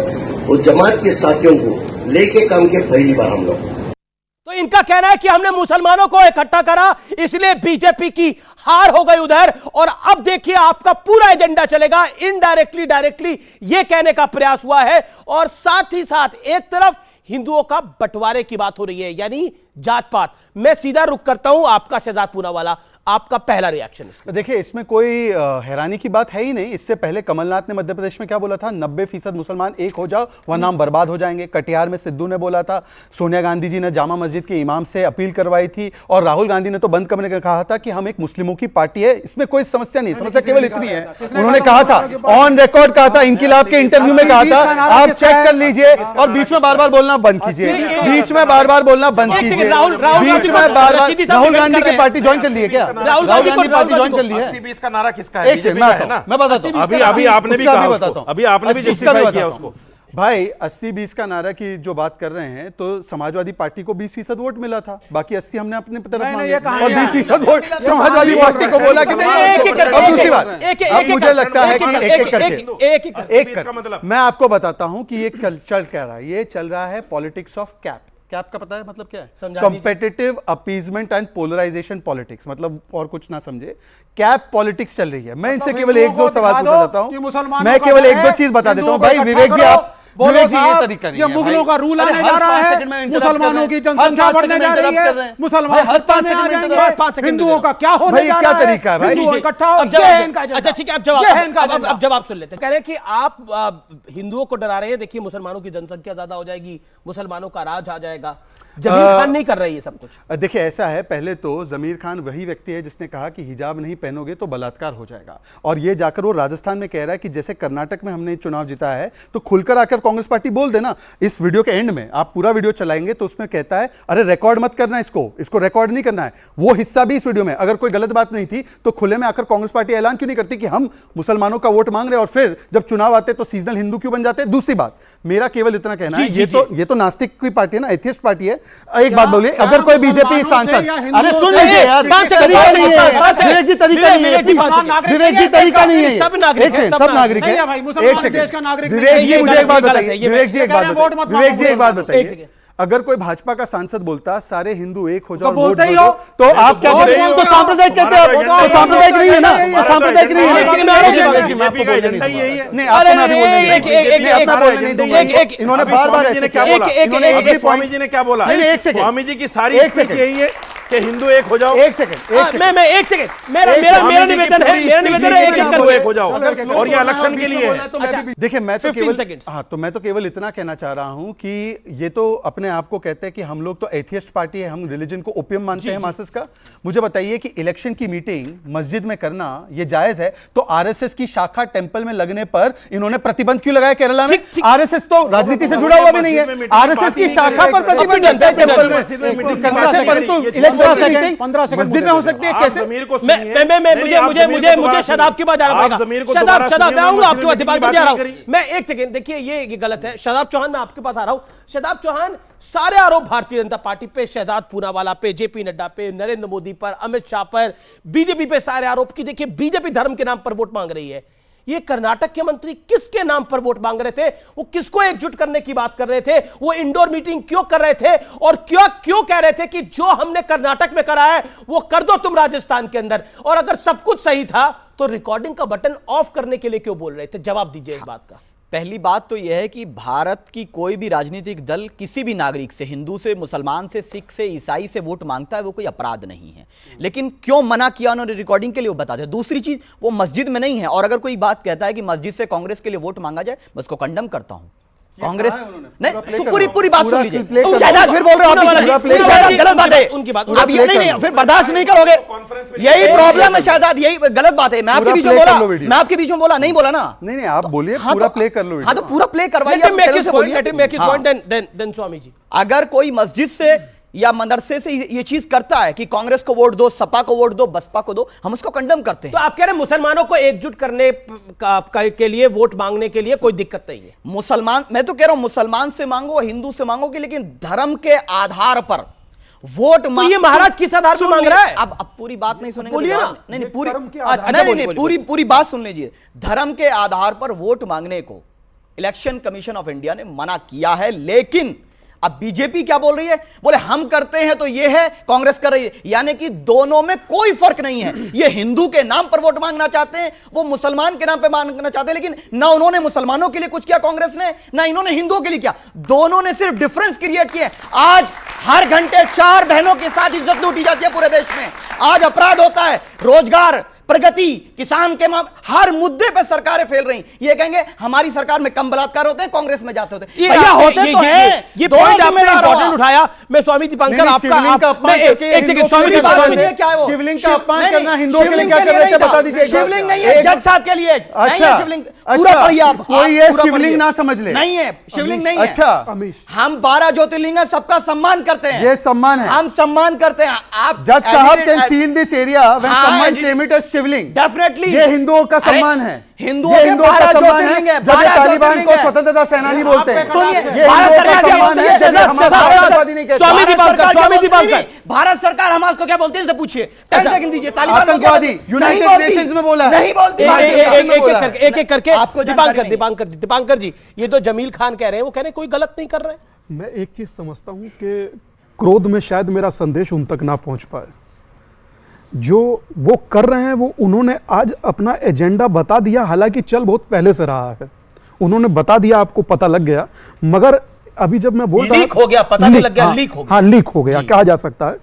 वो जमात के साथियों को लेके काम किया पहली बार हम लोग। तो इनका कहना है कि हमने मुसलमानों को इकट्ठा करा, इसलिए बीजेपी की हार हो गई उधर। और अब देखिए आपका पूरा एजेंडा चलेगा। इनडायरेक्टली डायरेक्टली यह कहने का प्रयास हुआ है, और साथ ही साथ एक तरफ हिंदुओं का बंटवारे की बात हो रही है, यानी जात पात। मैं सीधा रुख करता हूं आपका शहजाद पूनावाला, आपका पहला रिएक्शन। देखिए, इसमें कोई हैरानी की बात है ही नहीं। इससे पहले कमलनाथ ने मध्य प्रदेश में क्या बोला था? 90% मुसलमान एक हो जाओ वरना हम बर्बाद हो जाएंगे। कटिहार में सिद्धू ने बोला था। सोनिया गांधी जी ने जामा मस्जिद के इमाम से अपील करवाई थी, और राहुल गांधी ने तो बंद कमरे का कहा था कि हम एक मुस्लिमों की पार्टी है, इसमें कोई समस्या नहीं। समस्या केवल इतनी है, उन्होंने कहा था, ऑन रिकॉर्ड कहा था, इनकिलाब के इंटरव्यू में कहा था, आप चेक कर लीजिए। और बीच में बार बार बोलना बंद कीजिए, बीच में बार बार बोलना बंद कीजिए। बीच में बार राहुल गांधी की पार्टी ज्वाइन कर ली है क्या? राहुल गांधी पार्टी ज्वाइन कर ली है। 80-20 का नारा किसका है? एक सेकंड, मैं बताता हूं। अभी आपने भी कहा उसको, अभी आपने भी जस्टिफाई किया उसको। भाई 80-20 का नारा की जो बात कर रहे हैं, तो समाजवादी पार्टी को 20% वोट मिला था, बाकी 80 हमने अपने तरफ मांगे, और 20% वोट समाजवादी पार्टी को बोला कि और दूसरी बात, अब मुझे लगता है कि एक करके मैं आपको बताता हूं कि ये चल क्या रहा है। ये चल रहा है पॉलिटिक्स ऑफ कैप। कैप का पता है मतलब क्या है? Competitive appeasement and polarisation politics, मतलब और कुछ ना समझे, कैप पॉलिटिक्स चल रही है। मैं इनसे केवल 1-2 सवाल पूछना चाहता हूं। मैं केवल 1-2 चीज बता देता हूं। भाई विवेक जी, आप विवेक जी, ये तरीका नहीं है। ये मुगलों का रूल आने जा रहा है, मुसलमानों की जनसंख्या बढ़ने जा रही है, मुसलमान सत्ता में आ जाएंगे, हिंदुओं का क्या होने जा रहा है? क्या तरीका है भाई? हिंदुओं इकट्ठा हो। अच्छा ठीक है, अब जवाब सुन लेते हैं। कह रहे हैं कि आप हिंदुओं को डरा रहे हैं, देखिए मुसलमानों की जनसंख्या ज्यादा हो जाएगी, मुसलमानों का राज आ जाएगा। जमीर खान नहीं कर रही है सब कुछ। देखिए, ऐसा है, पहले तो जमीर खान वही व्यक्ति है जिसने कहा कि हिजाब नहीं पहनोगे तो बलात्कार हो जाएगा, और ये जाकर वो राजस्थान में कह रहा है कि जैसे कर्नाटक में हमने चुनाव जीता है तो खुलकर आकर कांग्रेस पार्टी बोल देना। इस वीडियो के एंड में आप पूरा वीडियो चलाएंगे तो उसमें कहता है अरे रिकॉर्ड मत करना, इसको रिकॉर्ड नहीं करना है। वो हिस्सा भी इस वीडियो में, अगर कोई गलत बात नहीं थी तो खुले में आकर कांग्रेस पार्टी ऐलान क्यों नहीं करती कि हम मुसलमानों का वोट मांग रहे हैं, और फिर जब चुनाव आते तो सीजनल हिंदू क्यों बन जाते हैं? दूसरी बात, मेरा केवल इतना कहना है, ये तो नास्तिक की पार्टी है ना, एथियस्ट पार्टी है। एक बात अगर कोई बीजेपी सांसद, अरे सुन लीजिए यार, विवेक जी तरीका नहीं है, विवेक जी तरीका नहीं है, सब नागरिक है। एक सेकंड विवेक जी, मुझे एक बात बताइए, विवेक जी एक बात बताइए, अगर कोई भाजपा का सांसद बोलता सारे हिंदू एक हो जाओ वोट दो, तो आप क्या कहते हैं? तो सांप्रदायिक कहते हो, तो सांप्रदायिक नहीं है ना, सांप्रदायिक नहीं है। इन्होंने बार-बार स्वामी जी ने क्या बोला? स्वामी जी की सारी स्पीच यही है कि कि हिंदू एक हो जाओ। एक सेकंड मैं एक सेकंड, मेरा निवेदन है, एक हो जाओ, और ये इलेक्शन के लिए है। देखिए मैं तो 15 seconds। तो मैं तो केवल इतना कहना चाह रहा हूं कि ये तो अपने आप को कहते हैं कि हम लोग तो एथियस्ट पार्टी है, हम रिलीजन को ओपियम मानते हैं मासेस का। मुझे बताइए कि इलेक्शन की मीटिंग मस्जिद में करना ये जायज है, तो आरएसएस की शाखा टेंपल में लगने पर इन्होंने प्रतिबंध क्यों लगाया केरला में? आरएसएस तो राजनीति से जुड़ा हुआ भी नहीं है, आरएसएस की शाखा पर प्रतिबंध लगता है टेंपल में करने से, परंतु इलेक्शन की मीटिंग मस्जिद में हो सकती है कैसे? मुझे शदाब की बात जाना पड़ेगा। शदाब मैं आऊंगा आपके पास, दीपांकर जी आ रहा हूं मैं, एक सेकंड। देखिए ये गलत है। शदाब चौहान मैं आपके पास आ रहा हूं। शदाब चौहान, सारे आरोप भारतीय जनता पार्टी पे, शहजाद पूनावाला पे, जेपी नड्डा पे, नरेंद्र मोदी पर, अमित शाह पर, बीजेपी पे सारे आरोप की। देखिए बीजेपी धर्म के नाम पर वोट मांग रही है। ये कर्नाटक के मंत्री किसके नाम पर वोट मांग रहे थे? वो किसको एकजुट करने की बात कर रहे थे? वो इंडोर मीटिंग क्यों कर रहे थे? और क्यों कह रहे थे कि जो हमने कर्नाटक में करा है वो कर दो तुम राजस्थान के अंदर? और अगर सब कुछ सही था तो रिकॉर्डिंग का बटन ऑफ करने के लिए क्यों बोल रहे थे? जवाब दीजिए इस बात का। पहली बात तो यह है कि भारत की कोई भी राजनीतिक दल किसी भी नागरिक से, हिंदू से, मुसलमान से, सिख से, ईसाई से वोट मांगता है, वो कोई अपराध नहीं है। लेकिन क्यों मना किया उन्होंने रिकॉर्डिंग के लिए, वो बता दें। दूसरी चीज, वो मस्जिद में नहीं है, और अगर कोई बात कहता है कि मस्जिद से कांग्रेस के लिए वोट मांगा जाए, मैं उसको कंडम करता हूं। कांग्रेस नहीं, पूरी बात सुन लीजिए। शहजाद फिर बोल रहे हो, शहजाद गलत बात है उनकी बात। अब ये नहीं, फिर बर्दाश्त नहीं करोगे, यही प्रॉब्लम है शहजाद, यही गलत बात है। मैं आपके बीच में बोला, नहीं बोला ना? नहीं आप बोलिए, पूरा प्ले कर लो। हाँ तो पूरा प्ले करवाइए। स्वामी जी, अगर कोई मस्जिद से या मदरसे से ये चीज करता है कि कांग्रेस को वोट दो, सपा को वोट दो, बसपा को दो, हम उसको कंडम करते हैं। तो आप कह रहे हैं मुसलमानों को एकजुट करने के लिए, वोट मांगने के लिए कोई दिक्कत नहीं है? मुसलमान, मैं तो कह रहा हूं मुसलमान से मांगो, हिंदू से मांगोगे, लेकिन धर्म के आधार पर वोट तो ये महाराज किस आधार पर मांग रहा है? अब पूरी बात नहीं सुनेंगे, बोलिए ना। नहीं, पूरी बात सुन लीजिए। धर्म के आधार पर वोट मांगने को इलेक्शन कमीशन ऑफ इंडिया ने मना किया है, लेकिन अब बीजेपी क्या बोल रही है? बोले हम करते हैं तो ये है, कांग्रेस कर रही है। यानी कि दोनों में कोई फर्क नहीं है। ये हिंदू के नाम पर वोट मांगना चाहते हैं, वो मुसलमान के नाम पर मांगना चाहते हैं, लेकिन ना उन्होंने मुसलमानों के लिए कुछ किया कांग्रेस ने, ना इन्होंने हिंदुओं के लिए किया। दोनों ने सिर्फ डिफरेंस क्रिएट किए। आज हर घंटे 4 बहनों के साथ इज्जत लूटी जाती है पूरे देश में। आज अपराध होता है, रोजगार, प्रगति, किसान के हर मुद्दे पर सरकारें फेल रही। ये कहेंगे हमारी सरकार में कम बलात्कार होते हैं, कांग्रेस में जाते होते हैं। भैया होते तो हैं। ये पॉइंट आपने इंपॉर्टेंट उठाया। मैं स्वामी दीपांकर आपका एक सेकंड, स्वामी दीपांकर क्या है वो? शिवलिंग का अपमान करना हिंदुओं के लिए क्या कर रहे थे बता दीजिए। शिवलिंग नहीं है, जज साहब के लिए। अच्छा, शिवलिंग पूरा पढ़िए आप। कोई ये शिवलिंग ना समझ ले। नहीं है, शिवलिंग नहीं है। अच्छा, हम 12 ज्योतिर्लिंग सबका सम्मान करते हैं। ये सम्मान है, हम सम्मान करते हैं। आप जज साहब can seal this area when someone claim it as Shivling. Definitely ये हिंदुओं का सम्मान है, हिंदुओं का सम्मान है। जब ये तालिबान को स्वतंत्रता सेनानी बोलते हैं, सुनिए, ये हिंदुओं का सम्मान है। स्वामी दीपांकर, भारत सरकार हमास को क्या बोलती है, पूछिए। 10 सेकंड दीजिए। तालिबान आतंकवादी यूनाइटेड नेशंस में बोला, नहीं बोलती। एक करके आपको दीपांकर जी, ये तो जमील खान कह रहे हैं, वो कह रहे हैं कोई गलत नहीं कर रहे हैं। मैं एक चीज समझता हूं कि क्रोध में शायद मेरा संदेश उन तक ना पहुंच पाए। जो वो कर रहे हैं वो उन्होंने आज अपना एजेंडा बता दिया, हालांकि चल बहुत पहले से रहा है, उन्होंने बता दिया, आपको पता लग गया। मगर अभी जब मैं बोल रहा, लीक हो गया, पता नहीं लग गया, लीक हो गया। हाँ, लीक हो गया कहा जा सकता है।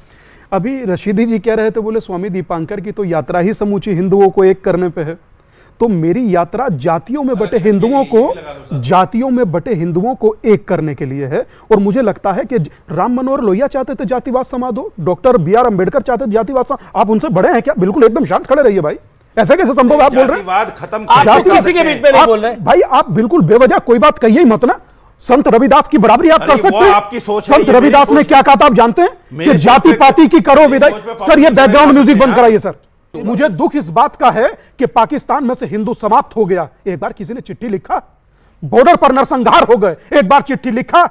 अभी रशीदी जी कह रहे थे, बोले स्वामी दीपांकर की तो यात्रा ही समूची हिंदुओं को एक करने पे है। तो मेरी यात्रा जातियों में बटे हिंदुओं को एक करने के लिए है। और मुझे लगता है कि राम मनोहर लोहिया चाहते थे जातिवाद समाप्त हो, डॉक्टर BR अम्बेडकर चाहते थे जातिवाद समाप्त। आप उनसे बड़े हैं क्या? बिल्कुल एकदम शांत खड़े रहिए भाई, ऐसे कैसे संभव आप बोल रहे हैं? किसी के बीच में नहीं बोल रहे भाई, आप बिल्कुल बेवजह कोई बात कहिए ही मत ना। संत रविदास की बराबरी आप कर सकते हैं? आपकी सोच संत रविदास ने क्या कहा था आप जानते हैं कि जाति पाति की करो विदाई। सर ये बैकग्राउंड म्यूजिक बंद कराइए सर। मुझे दुख इस बात का है कि पाकिस्तान में से हिंदू समाप्त हो गया। एक बार किसी ने चिट्ठी लिखा, बॉर्डर पर नरसंहार हो गए, एक बार चिट्ठी लिखा,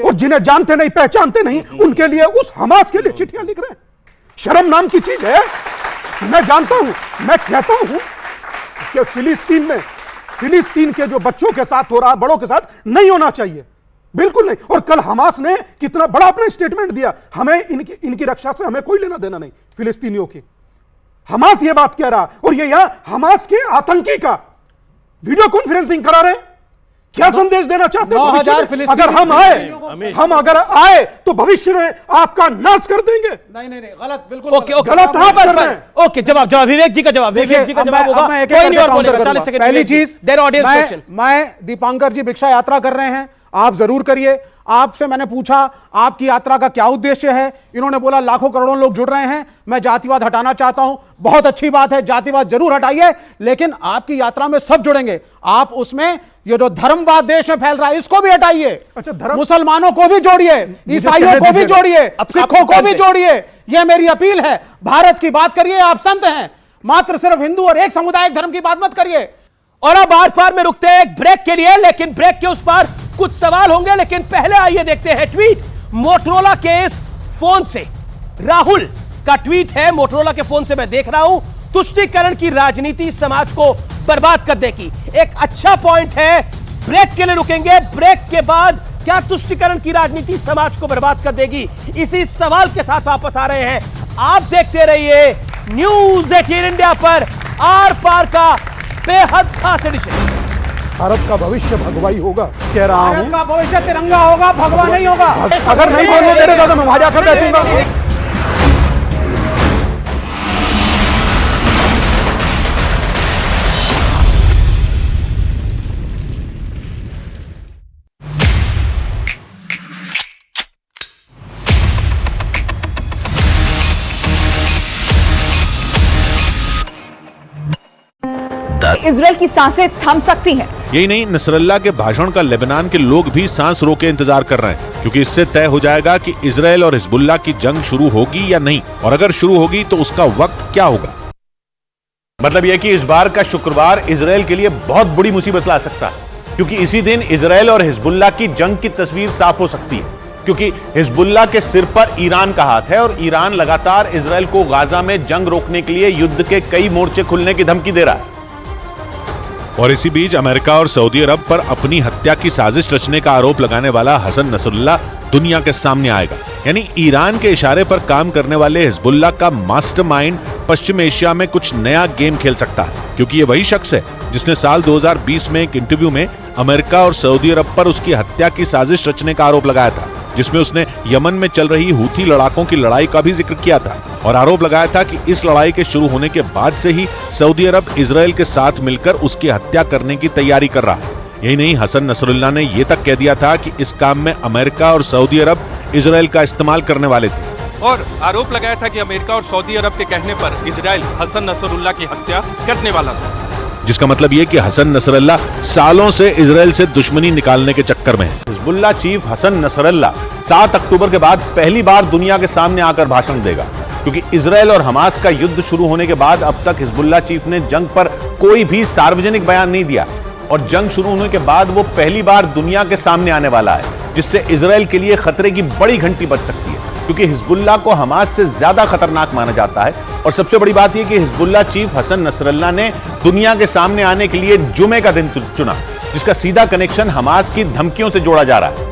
और जिन्हें जानते नहीं पहचानते नहीं उनके लिए, उस हमास के लिए चिट्ठियां लिख रहे हैं। शर्म नाम की चीज है। मैं जानता हूं, मैं कहता हूं कि फिलिस्तीन के जो बच्चों के साथ हो रहा, बड़ों के साथ नहीं होना चाहिए, बिल्कुल नहीं। और कल हमास ने कितना बड़ा अपना स्टेटमेंट दिया, हमें इनकी रक्षा से हमें कोई लेना देना नहीं, फिलिस्तीनियों की। हमास ये बात कह रहा, और ये यहां हमास के आतंकी का वीडियो कॉन्फ्रेंसिंग करा रहे हैं क्या संदेश देना चाहते हैं? 9,000 भविष्य में अगर हम आए तो भविष्य में आपका नाश कर देंगे। नहीं, गलत, बिल्कुल ओके, गलत आप कर रहे हैं। ओके, जवाब विवेक जी का जवाब, विवेक जी का जवाब होगा। कोई नहीं और बोलेगा, 40 सेकंड। पहली चीज, मैं दीपांकर जी भिक्षा यात्रा कर रहे हैं, आप जरूर करिए। आपसे मैंने पूछा आपकी यात्रा का क्या उद्देश्य है, इन्होंने बोला लाखों करोड़ों लोग जुड़ रहे हैं, मैं जातिवाद हटाना चाहता हूं। बहुत अच्छी बात है, जातिवाद जरूर हटाइए, लेकिन आपकी यात्रा में सब जुड़ेंगे। आप उसमें ये जो धर्मवाद देश में फैल रहा है इसको भी हटाइए। अच्छा, मुसलमानों को भी जोड़िए, ईसाइयों को भी जोड़िए, सिखों को भी जोड़िए। यह मेरी अपील है। भारत की बात करिए, आप संत हैं, मात्र सिर्फ हिंदू और एक समुदाय धर्म की बात मत करिए। और अब आर पार में रुकते हैं एक ब्रेक के लिए, लेकिन ब्रेक के उस पार कुछ सवाल होंगे, लेकिन पहले आइए देखते हैं ट्वीट मोटरोला के इस फोन से। राहुल का ट्वीट है, मोटरोला के फोन से मैं देख रहा हूं, तुष्टीकरण की राजनीति समाज को बर्बाद कर देगी। एक अच्छा पॉइंट है। ब्रेक के लिए रुकेंगे, ब्रेक के बाद क्या तुष्टीकरण की राजनीति समाज को बर्बाद कर देगी, इसी सवाल के साथ वापस आ रहे हैं। आप देखते रहिए न्यूज़ 18 इंडिया पर आर पार का बेहद खास एडिशन। भारत का भविष्य भगवाई होगा, कह रहा हूं। भारत का भविष्य तिरंगा होगा, भगवा नहीं होगा। अगर नहीं बोलो मेरे दादा, मैं वहां जाकर बैठूंगा। इजराइल की सांसें थम सकती हैं। यही नहीं, नसरल्ला के भाषण का लेबनान के लोग भी सांस रोके इंतजार कर रहे हैं, क्योंकि इससे तय हो जाएगा कि इजराइल और हिजबुल्लाह की जंग शुरू होगी या नहीं, और अगर शुरू होगी तो उसका वक्त क्या होगा। मतलब यह कि इस बार का शुक्रवार इजराइल के लिए बहुत बड़ी मुसीबत ला सकता है, क्योंकि इसी दिन इजराइल और हिजबुल्लाह की जंग की तस्वीर साफ हो सकती है, क्योंकि हिजबुल्लाह के सिर पर ईरान का हाथ है और ईरान लगातार इजराइल को गाजा में जंग रोकने के लिए युद्ध के कई मोर्चे खुलने की धमकी दे रहा है। और इसी बीच अमेरिका और सऊदी अरब पर अपनी हत्या की साजिश रचने का आरोप लगाने वाला हसन नसरुल्लाह दुनिया के सामने आएगा। यानी ईरान के इशारे पर काम करने वाले हिजबुल्लाह का मास्टरमाइंड पश्चिम एशिया में कुछ नया गेम खेल सकता है, क्योंकि ये वही शख्स है जिसने साल 2020 में एक इंटरव्यू में अमेरिका और सऊदी अरब पर उसकी हत्या की साजिश रचने का आरोप लगाया था, जिसमें उसने यमन में चल रही हूथी लड़ाकों की लड़ाई का भी जिक्र किया था और आरोप लगाया था कि इस लड़ाई के शुरू होने के बाद से ही सऊदी अरब इजराइल के साथ मिलकर उसकी हत्या करने की तैयारी कर रहा है। यही नहीं, हसन नसरुल्लाह ने यह तक कह दिया था कि इस काम में अमेरिका और सऊदी अरब इजराइल का इस्तेमाल करने वाले थे, और आरोप लगाया था कि अमेरिका और सऊदी अरब के कहने पर इजराइल हसन नसरुल्लाह की हत्या करने वाला था, जिसका मतलब यह कि हसन नसरुल्लाह सालों से इजराइल से दुश्मनी निकालने के चक्कर में है। हिजबुल्लाह चीफ हसन नसरुल्लाह 7 अक्टूबर के बाद पहली बार दुनिया के सामने आकर भाषण देगा, क्योंकि इजराइल और हमास का युद्ध शुरू होने के बाद अब तक हिजबुल्लाह चीफ ने जंग पर कोई भी सार्वजनिक बयान नहीं दिया, और जंग शुरू होने के बाद वो पहली बार दुनिया के सामने आने वाला है, जिससे इजराइल के लिए खतरे की बड़ी घंटी बज सकती है, क्योंकि हिजबुल्लाह को हमास से ज्यादा खतरनाक माना जाता है। और सबसे बड़ी बात यह कि हिजबुल्लाह चीफ हसन नसरुल्लाह ने दुनिया के सामने आने के लिए जुमे का दिन चुना, जिसका सीधा कनेक्शन हमास की धमकियों से जोड़ा जा रहा है,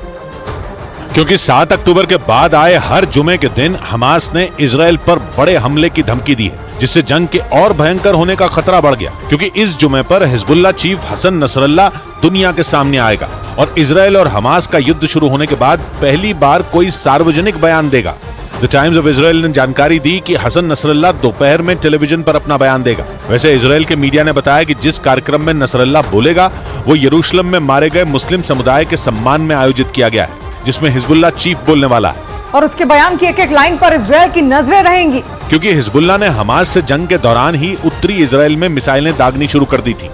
क्योंकि 7 अक्टूबर के बाद आए हर जुमे के दिन हमास ने इजराइल पर बड़े हमले की धमकी दी है, जिससे जंग के और भयंकर होने का खतरा बढ़ गया, क्योंकि इस जुमे पर हिजबुल्लाह चीफ हसन नसरुल्लाह दुनिया के सामने आएगा और इजराइल और हमास का युद्ध शुरू होने के बाद पहली बार कोई सार्वजनिक बयान देगा। द टाइम्स ऑफ इजराइल ने जानकारी दी कि हसन नसरुल्लाह दोपहर में टेलीविजन पर अपना बयान देगा। वैसे इजराइल के मीडिया ने बताया कि जिस कार्यक्रम में नसरुल्लाह बोलेगा वो यरूशलेम में मारे गए मुस्लिम समुदाय के सम्मान में आयोजित किया गया है, जिसमें हिजबुल्लाह चीफ बोलने वाला है, और उसके बयान की एक-एक लाइन पर इजराइल की नजरें रहेंगी, क्योंकि हिजबुल्लाह ने हमास से जंग के दौरान ही उत्तरी इजराइल में मिसाइलें दागनी शुरू कर दी थी।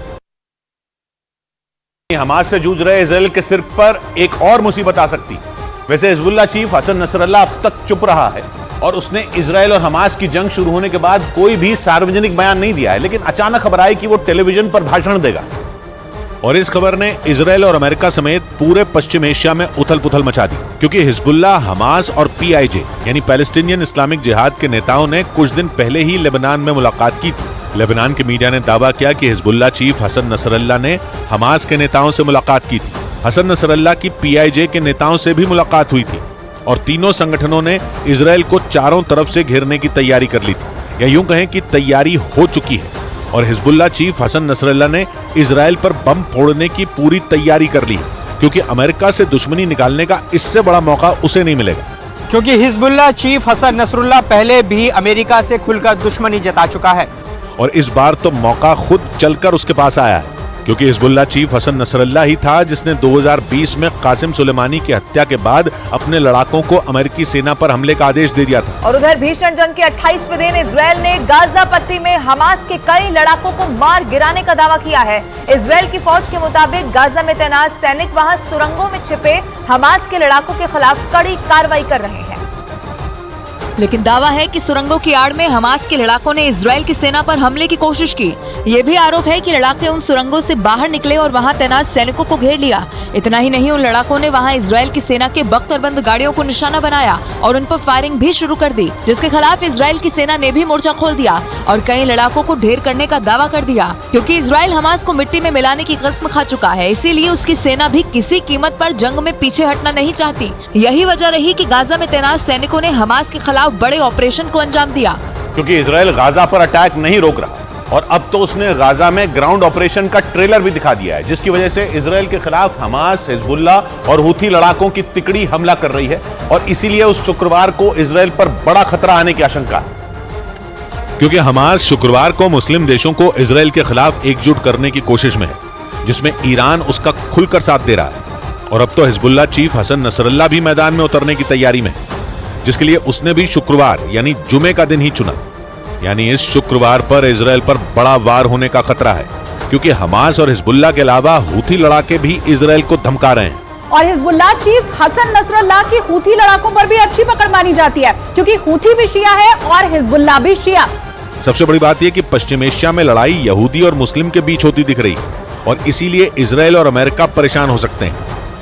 हमास से जूझ रहे इजराइल के सिर पर एक और मुसीबत आ सकती। वैसे हिजबुल्लाह चीफ हसन नसरुल्लाह अब तक चुप रहा है और उसने इजराइल और हमास की जंग शुरू होने के बाद कोई भी सार्वजनिक बयान नहीं दिया है, लेकिन अचानक खबर आई कि वो टेलीविजन पर भाषण देगा, और इस खबर ने इजराइल और अमेरिका समेत पूरे पश्चिम एशिया में उथल पुथल मचा दी, क्योंकि हिजबुल्लाह, हमास और PIJ यानी पैलेस्टीनियन इस्लामिक जिहाद के नेताओं ने कुछ दिन पहले ही लेबनान में मुलाकात की थी। लेबनान के मीडिया ने दावा किया कि हिजबुल्लाह चीफ हसन नसरुल्लाह ने हमास के नेताओं से मुलाकात की थी। हसन नसरुल्लाह की PIJ के नेताओं से भी मुलाकात हुई थी और तीनों संगठनों ने इजराइल को चारों तरफ से घेरने की तैयारी कर ली थी, या यूं कहें कि तैयारी हो चुकी है। और हिजबुल्लाह चीफ हसन नसरल्लाह ने इजराइल पर बम फोड़ने की पूरी तैयारी कर ली, क्योंकि अमेरिका से दुश्मनी निकालने का इससे बड़ा मौका उसे नहीं मिलेगा। क्योंकि हिजबुल्लाह चीफ हसन नसरुल्लाह पहले भी अमेरिका से खुलकर दुश्मनी जता चुका है और इस बार तो मौका खुद चलकर उसके पास आया है, क्योंकि हिजबुल्लाह चीफ हसन नसरल्लाह ही था जिसने 2020 में कासिम सुलेमानी की हत्या के बाद अपने लड़ाकों को अमेरिकी सेना पर हमले का आदेश दे दिया था। और उधर भीषण जंग के 28वें दिन इजरायल ने गाजा पट्टी में हमास के कई लड़ाकों को मार गिराने का दावा किया है। इजरायल की फौज के मुताबिक गाजा में तैनात सैनिक वहां सुरंगों में छिपे हमास के लड़ाकों के खिलाफ कड़ी कार्रवाई कर रहे हैं। लेकिन दावा है कि सुरंगों की आड़ में हमास के लड़ाकों ने इजरायल की सेना पर हमले की कोशिश की। ये भी आरोप है कि लड़ाके उन सुरंगों से बाहर निकले और वहां तैनात सैनिकों को घेर लिया। इतना ही नहीं, उन लड़ाकों ने वहां इजरायल की सेना के बख्तरबंद गाड़ियों को निशाना बनाया और उन पर फायरिंग भी शुरू कर दी, जिसके खिलाफ इजरायल की सेना ने भी मोर्चा खोल दिया और कई लड़ाकों को ढेर करने का दावा कर दिया। क्योंकि इजरायल हमास को मिट्टी में मिलाने की कसम खा चुका है, इसीलिए उसकी सेना भी किसी कीमत पर जंग में पीछे हटना नहीं चाहती। यही वजह रही कि गाजा में तैनात सैनिकों ने हमास के खिलाफ बड़े ऑपरेशन को अंजाम दिया। क्योंकि इजराइल गाजा पर अटैक नहीं रोक रहा और अब तो उसने गाजा में ग्राउंड ऑपरेशन का ट्रेलर भी दिखा दिया है, जिसकी वजह से इजराइल के खिलाफ हमास, हिजबुल्लाह और हूथी लड़ाकों की तिकड़ी हमला कर रही है और इसीलिए उस शुक्रवार को इजराइल पर बड़ा खतरा आने की आशंका है। क्योंकि हमास शुक्रवार को मुस्लिम देशों को इजराइल के खिलाफ एकजुट करने की कोशिश में है, जिसमें ईरान उसका खुलकर साथ दे रहा है और अब तो हिजबुल्लाह चीफ हसन नसरल्लाह भी मैदान में उतरने की तैयारी में है, जिसके लिए उसने भी शुक्रवार यानी जुमे का दिन ही चुना। यानी इस शुक्रवार पर इजराइल पर बड़ा वार होने का खतरा है, क्योंकि हमास और हिजबुल्लाह के अलावा हूथी लड़ाके भी इजराइल को धमका रहे हैं। और हिजबुल्लाह चीफ हसन नसरल्लाह की हूथी लड़ाकों पर भी अच्छी पकड़ मानी जाती है, क्योंकि हूथी भी शिया है और हिजबुल्लाह भी शिया। सबसे बड़ी बात यह कि पश्चिम एशिया में लड़ाई यहूदी और मुस्लिम के बीच होती दिख रही है और इसीलिए इजराइल और अमेरिका परेशान हो सकते हैं,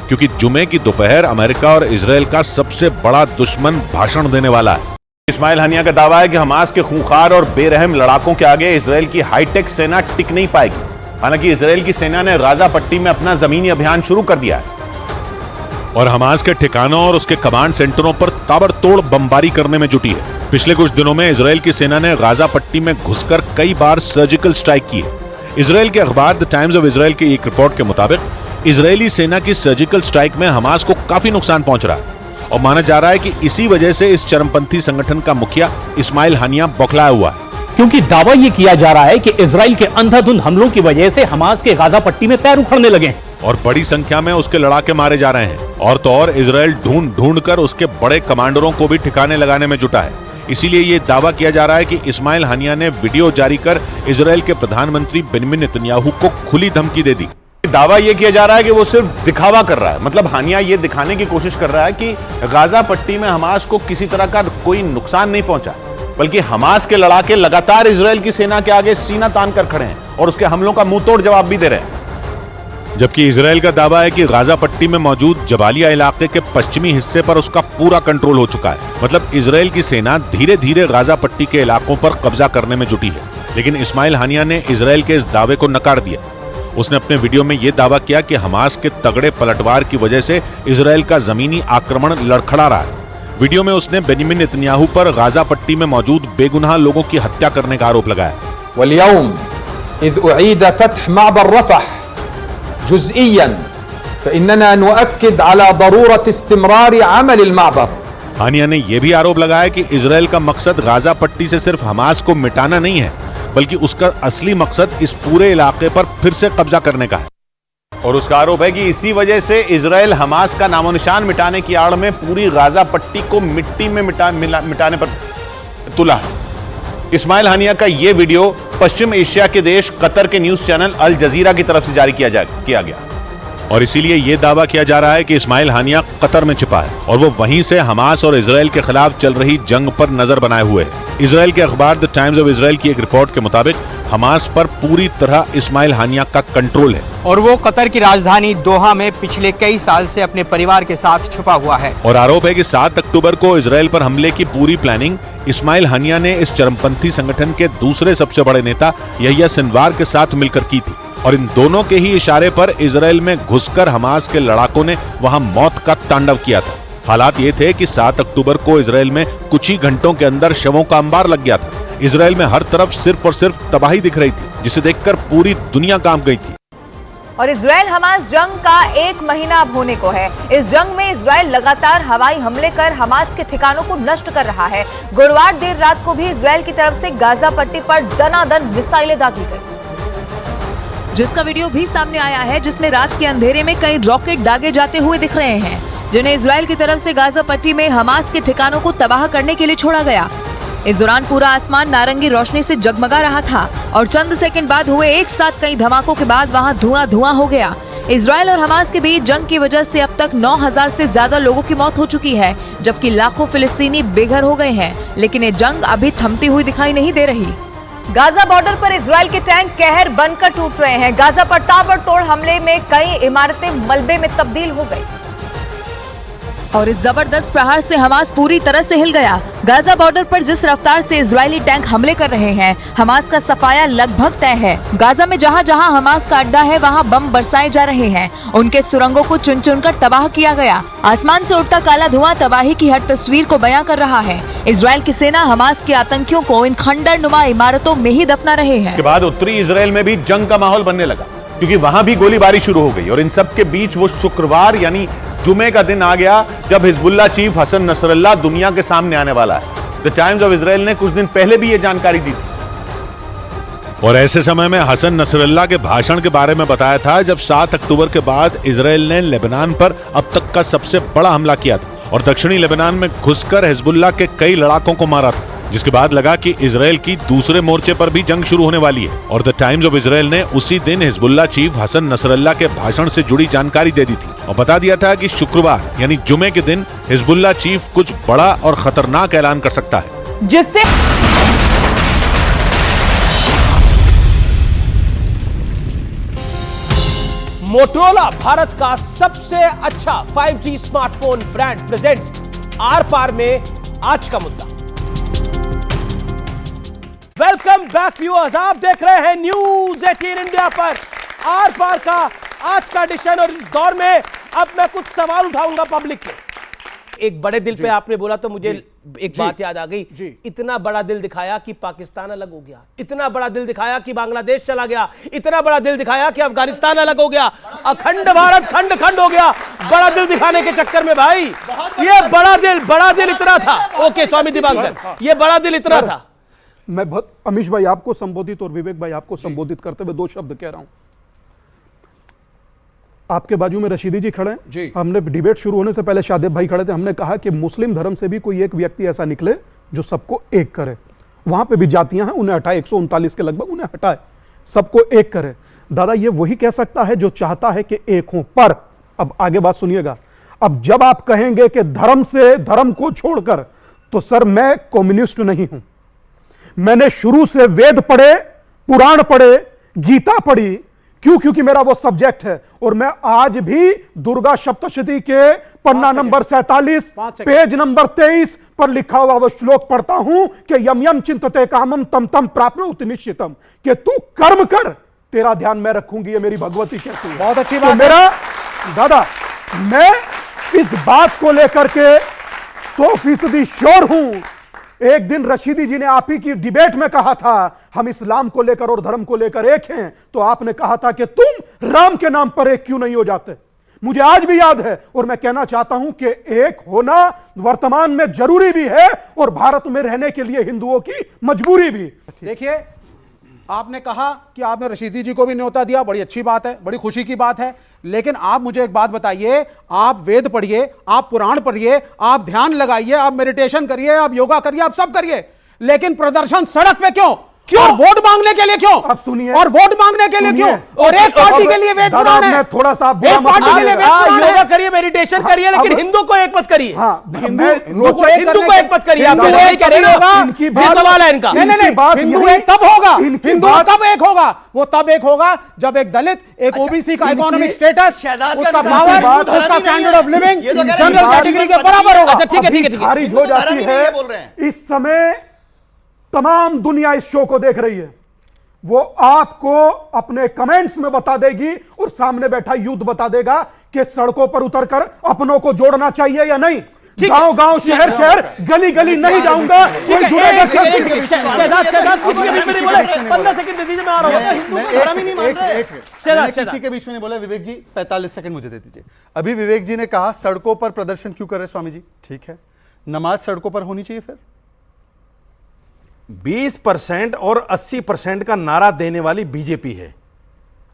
क्योंकि जुमे की दोपहर अमेरिका और इजराइल का सबसे बड़ा दुश्मन भाषण देने वाला है। इस्माइल हानिया का दावा है कि हमास के खूंखार और बेरहम लड़ाकों के आगे इजराइल की हाईटेक सेना टिक नहीं पाएगी। हालांकि इजराइल की सेना ने गाजा पट्टी में अपना जमीनी अभियान शुरू कर दिया है और हमास के ठिकानों और उसके कमांड सेंटरों पर ताबड़तोड़ बमबारी करने में जुटी है। पिछले कुछ दिनों में इजराइल की सेना ने गाजा पट्टी में घुसकर कई बार सर्जिकल स्ट्राइक की है। इजराइल के अखबार द टाइम्स ऑफ इजराइल की एक रिपोर्ट के मुताबिक इजरायली सेना की सर्जिकल स्ट्राइक में हमास को काफी नुकसान पहुंच रहा है और माना जा रहा है कि इसी वजह से इस चरमपंथी संगठन का मुखिया इस्माइल हानिया बौखलाया हुआ है, क्योंकि दावा यह किया जा रहा है कि इजराइल के अंधाधुंध हमलों की वजह से हमास के गाजा पट्टी में पैर उखड़ने लगे हैं और बड़ी संख्या में उसके लड़ाके मारे जा रहे हैं। और तो और इजराइल ढूंढ कर उसके बड़े कमांडरों को भी ठिकाने लगाने में जुटा है। इसीलिए ये दावा किया जा रहा है कि इस्माइल हानिया ने वीडियो जारी कर इजराइल के प्रधानमंत्री बेंजामिन नेतन्याहू को खुली धमकी दे दी। दावा यह किया जा रहा है कि वो सिर्फ दिखावा कर रहा है, मतलब हानिया ये दिखाने की कोशिश कर रहा है कि गाजा पट्टी में हमास को किसी तरह का कोई नुकसान नहीं पहुंचा, बल्कि हमास के लड़ाके लगातार इजराइल की सेना के आगे सीना तान कर खड़े हैं और उसके हमलों का मुंहतोड़ जवाब भी दे रहे हैं। जबकि इजराइल का दावा है कि गाजा पट्टी में मौजूद जबालिया इलाके के पश्चिमी हिस्से पर उसका पूरा कंट्रोल हो चुका है। मतलब इजराइल की सेना धीरे धीरे गाजा पट्टी के इलाकों पर कब्जा करने में जुटी है। लेकिन इस्माइल हानिया ने इजराइल के इस दावे को नकार दिया। उसने अपने वीडियो में यह दावा किया कि हमास के तगड़े पलटवार की वजह से इजराइल का जमीनी आक्रमण लड़खड़ा रहा है। वीडियो में उसने बेंजामिन नेतन्याहू पर गाजा पट्टी में मौजूद बेगुनाह लोगों की हत्या करने का आरोप लगाया। वल्यौम इज़ उईद फत्ह मअबर रफ़ह जुज़इयन फ़इन्नना नुअक्किद अला ज़रूरत इस्तिमरार अमल अल-मअबर। हानिया ने यह भी आरोप लगाया कि इजराइल का मकसद गाजा पट्टी से सिर्फ हमास को मिटाना नहीं है, बल्कि उसका असली मकसद इस पूरे इलाके पर फिर से कब्जा करने का है। और उसका आरोप है कि इसी वजह से इजराइल हमास का नामो निशान मिटाने की आड़ में पूरी गाजा पट्टी को मिट्टी में मिटाने पर तुला है। इस्माइल हानिया का यह वीडियो पश्चिम एशिया के देश कतर के न्यूज चैनल अल जजीरा की तरफ से जारी किया गया और इसीलिए यह दावा किया जा रहा है कि इस्माइल हानिया कतर में छिपा है और वो वहीं से हमास और इजराइल के खिलाफ चल रही जंग पर नजर बनाए हुए है। इजराइल के अखबार द टाइम्स ऑफ इजराइल की एक रिपोर्ट के मुताबिक हमास पर पूरी तरह इस्माइल हानिया का कंट्रोल है और वो कतर की राजधानी दोहा में पिछले कई साल से अपने परिवार के साथ छुपा हुआ है। और आरोप है कि 7 अक्टूबर को इजराइल पर हमले की पूरी प्लानिंग इस्माइल हानिया ने इस चरमपंथी संगठन के दूसरे सबसे बड़े नेता यहिया सिनवार के साथ मिलकर की थी और इन दोनों के ही इशारे पर इजराइल में घुसकर हमास के लड़ाकों ने वहां मौत का तांडव किया था। हालात ये थे कि 7 अक्टूबर को इजराइल में कुछ ही घंटों के अंदर शवों का अंबार लग गया था। इजराइल में हर तरफ सिर्फ और सिर्फ तबाही दिख रही थी, जिसे देखकर पूरी दुनिया कांप गई थी। और इजराइल हमास जंग का 1 महीना अब होने को है। इस जंग में इजराइल लगातार हवाई हमले कर हमास के ठिकानों को नष्ट कर रहा है। गुरुवार देर रात को भी इजराइल की तरफ से गाजा पट्टी पर दनादन मिसाइलें दागी गई, जिसका वीडियो भी सामने आया है, जिसमें रात के अंधेरे में कई रॉकेट दागे जाते हुए दिख रहे हैं, जिन्हें इजराइल की तरफ से गाजा पट्टी में हमास के ठिकानों को तबाह करने के लिए छोड़ा गया। इस दौरान पूरा आसमान नारंगी रोशनी से जगमगा रहा था और चंद सेकंड बाद हुए एक साथ कई धमाकों के बाद वहां धुआं धुआं हो गया। इजराइल और हमास के बीच जंग की वजह से अब तक 9000 से ज्यादा लोगों की मौत हो चुकी है, जबकि लाखों फिलिस्तीनी बेघर हो गए हैं। लेकिन ये जंग अभी थमती हुई दिखाई नहीं दे रही। गाजा बॉर्डर पर इजराइल के टैंक कहर बनकर टूट रहे हैं। गाजा पर ताबड़तोड़ हमले में कई इमारतें मलबे में तब्दील हो गई और इस जबरदस्त प्रहार से हमास पूरी तरह से हिल गया। गाजा बॉर्डर पर जिस रफ्तार से इजरायली टैंक हमले कर रहे हैं, हमास का सफाया लगभग तय है। गाजा में जहां जहां हमास का अड्डा है, वहां बम बरसाए जा रहे हैं। उनके सुरंगों को चुन चुनकर तबाह किया गया। आसमान से उठता काला धुआं तबाही की हर तस्वीर को बयां कर रहा है। इजराइल की सेना हमास के आतंकियों को इन खंडर नुमा इमारतों में ही दफना रहे हैं। के बाद उत्तरी इजराइल में भी जंग का माहौल बनने लगा, क्योंकि वहां भी गोलीबारी शुरू हो गई। और इन सब के बीच वो शुक्रवार यानी जुमे का दिन आ गया जब हिजबुल्लाह चीफ हसन नसरल्लाह दुनिया के सामने आने वाला है। द टाइम्स ऑफ इजराइल ने कुछ दिन पहले भी ये जानकारी दी थी। और ऐसे समय में हसन नसरल्लाह के भाषण के बारे में बताया था जब 7 अक्टूबर के बाद इजराइल ने लेबनान पर अब तक का सबसे बड़ा हमला किया था और दक्षिणी लेबनान में घुसकर हिजबुल्लाह के कई लड़ाकों को मारा था, जिसके बाद लगा कि इजराइल की दूसरे मोर्चे पर भी जंग शुरू होने वाली है। और द टाइम्स ऑफ इजराइल ने उसी दिन हिजबुल्लाह चीफ हसन नसरल्लाह के भाषण से जुड़ी जानकारी दे दी थी और बता दिया था कि शुक्रवार यानी जुमे के दिन हिजबुल्लाह चीफ कुछ बड़ा और खतरनाक ऐलान कर सकता है, जिससे मोटोरोला भारत का सबसे अच्छा 5G स्मार्टफोन ब्रांड प्रेजेंट्स आर पार में आज का मुद्दा। वेलकम बैक व्यूअर्स, आप देख रहे हैं न्यूज 18 इंडिया पर आर पार का आज का एडिशन। और इस दौर में अब मैं कुछ सवाल उठाऊंगा पब्लिक के। एक बड़े दिल पे आपने बोला तो मुझे एक बात याद आ गई। इतना बड़ा दिल दिखाया कि पाकिस्तान अलग हो गया, इतना बड़ा दिल दिखाया कि बांग्लादेश चला गया, इतना बड़ा दिल दिखाया कि अफगानिस्तान अलग हो गया, अखंड भारत खंड खंड हो गया। बड़ा दिल दिखाने के चक्कर में भाई ये बड़ा दिल इतना था। ओके स्वामी दिवाकर, ये बड़ा दिल इतना था। मैं बहुत अमीश भाई आपको संबोधित और विवेक भाई आपको संबोधित करते हुए 2 शब्द कह रहा हूं। आपके बाजू में रशीदी जी खड़े हैं। हमने डिबेट शुरू होने से पहले शादेब भाई खड़े थे। हमने कहा कि मुस्लिम धर्म से भी कोई एक व्यक्ति ऐसा निकले जो सबको एक करे। वहां पे भी जातियां हैं, उन्हें हटाए, 139 के लगभग, उन्हें हटाए, सबको एक करे। दादा ये वही कह सकता है जो चाहता है कि एक हो। पर अब आगे बात सुनिएगा, अब जब आप कहेंगे कि धर्म से धर्म को छोड़कर, तो सर मैं कम्युनिस्ट नहीं हूं। मैंने शुरू से वेद पढ़े, पुराण पढ़े, गीता पढ़ी। क्यों? क्योंकि मेरा वो सब्जेक्ट है। और मैं आज भी दुर्गा सप्तशती के पन्ना नंबर 47 पेज नंबर 23 पर लिखा हुआ वो श्लोक पढ़ता हूं कि यम यम चिंतते कामम तम तम प्राप्नोति निश्चितम, कि तू कर्म कर, तेरा ध्यान मैं रखूंगी। ये मेरी भगवती कहती है। बहुत अच्छी तो बात मेरा दादा, मैं इस बात को लेकर के 100% श्योर हूं। एक दिन रशीदी जी ने आप ही की डिबेट में कहा था हम इस्लाम को लेकर और धर्म को लेकर एक हैं, तो आपने कहा था कि तुम राम के नाम पर एक क्यों नहीं हो जाते। मुझे आज भी याद है और मैं कहना चाहता हूं कि एक होना वर्तमान में जरूरी भी है और भारत में रहने के लिए हिंदुओं की मजबूरी भी। देखिए, आपने कहा कि आपने रशीदी जी को भी न्योता दिया, बड़ी अच्छी बात है, बड़ी खुशी की बात है। लेकिन आप मुझे एक बात बताइए, आप वेद पढ़िए, आप पुराण पढ़िए, आप ध्यान लगाइए, आप मेडिटेशन करिए, आप योगा करिए, आप सब करिए, लेकिन प्रदर्शन सड़क पे क्यों? क्यों? वोट मांगने के लिए क्यों? अब सुनिए, और वोट मांगने के लिए क्यों? और एक पार्टी के लिए वेद पुराण है, थोड़ा सा एक पार्टी के लिए वेद पुराण है। योगा करिए, मेडिटेशन करिए, लेकिन हिंदू को एक मत करिए। हिंदू को एक मत करिए। आप नहीं करेंगे, इनकी सवाल है इनका। नहीं, हिंदू एक तब होगा, हिंदू कब एक होगा? वो तब एक होगा जब एक दलित, एक ओबीसी का इकोनॉमिक स्टेटस, उसका पावर, उसका standard of living general category के बराबर होगा। अच्छा ठीक है, खारिज हो जाती है। इस समय तमाम दुनिया इस शो को देख रही है, वो आपको अपने कमेंट्स में बता देगी और सामने बैठा युद्ध बता देगा कि सड़कों पर उतरकर अपनों को जोड़ना चाहिए या नहीं। गांव गांव शहर शहर गली गली नहीं जाऊंगा। कोई जुड़ेगा शहजाद किसी के बीच में नहीं बोले, 15 सेकंड दे दीजिए, मैं आ रहा हूं। किसी के बीच में नहीं बोला। विवेक जी 45 सेकंड मुझे दे दीजिए। अभी विवेक जी ने कहा सड़कों पर प्रदर्शन क्यों कर रहे स्वामी जी? ठीक है, नमाज सड़कों पर होनी चाहिए। फिर 20% और 80% का नारा देने वाली बीजेपी है।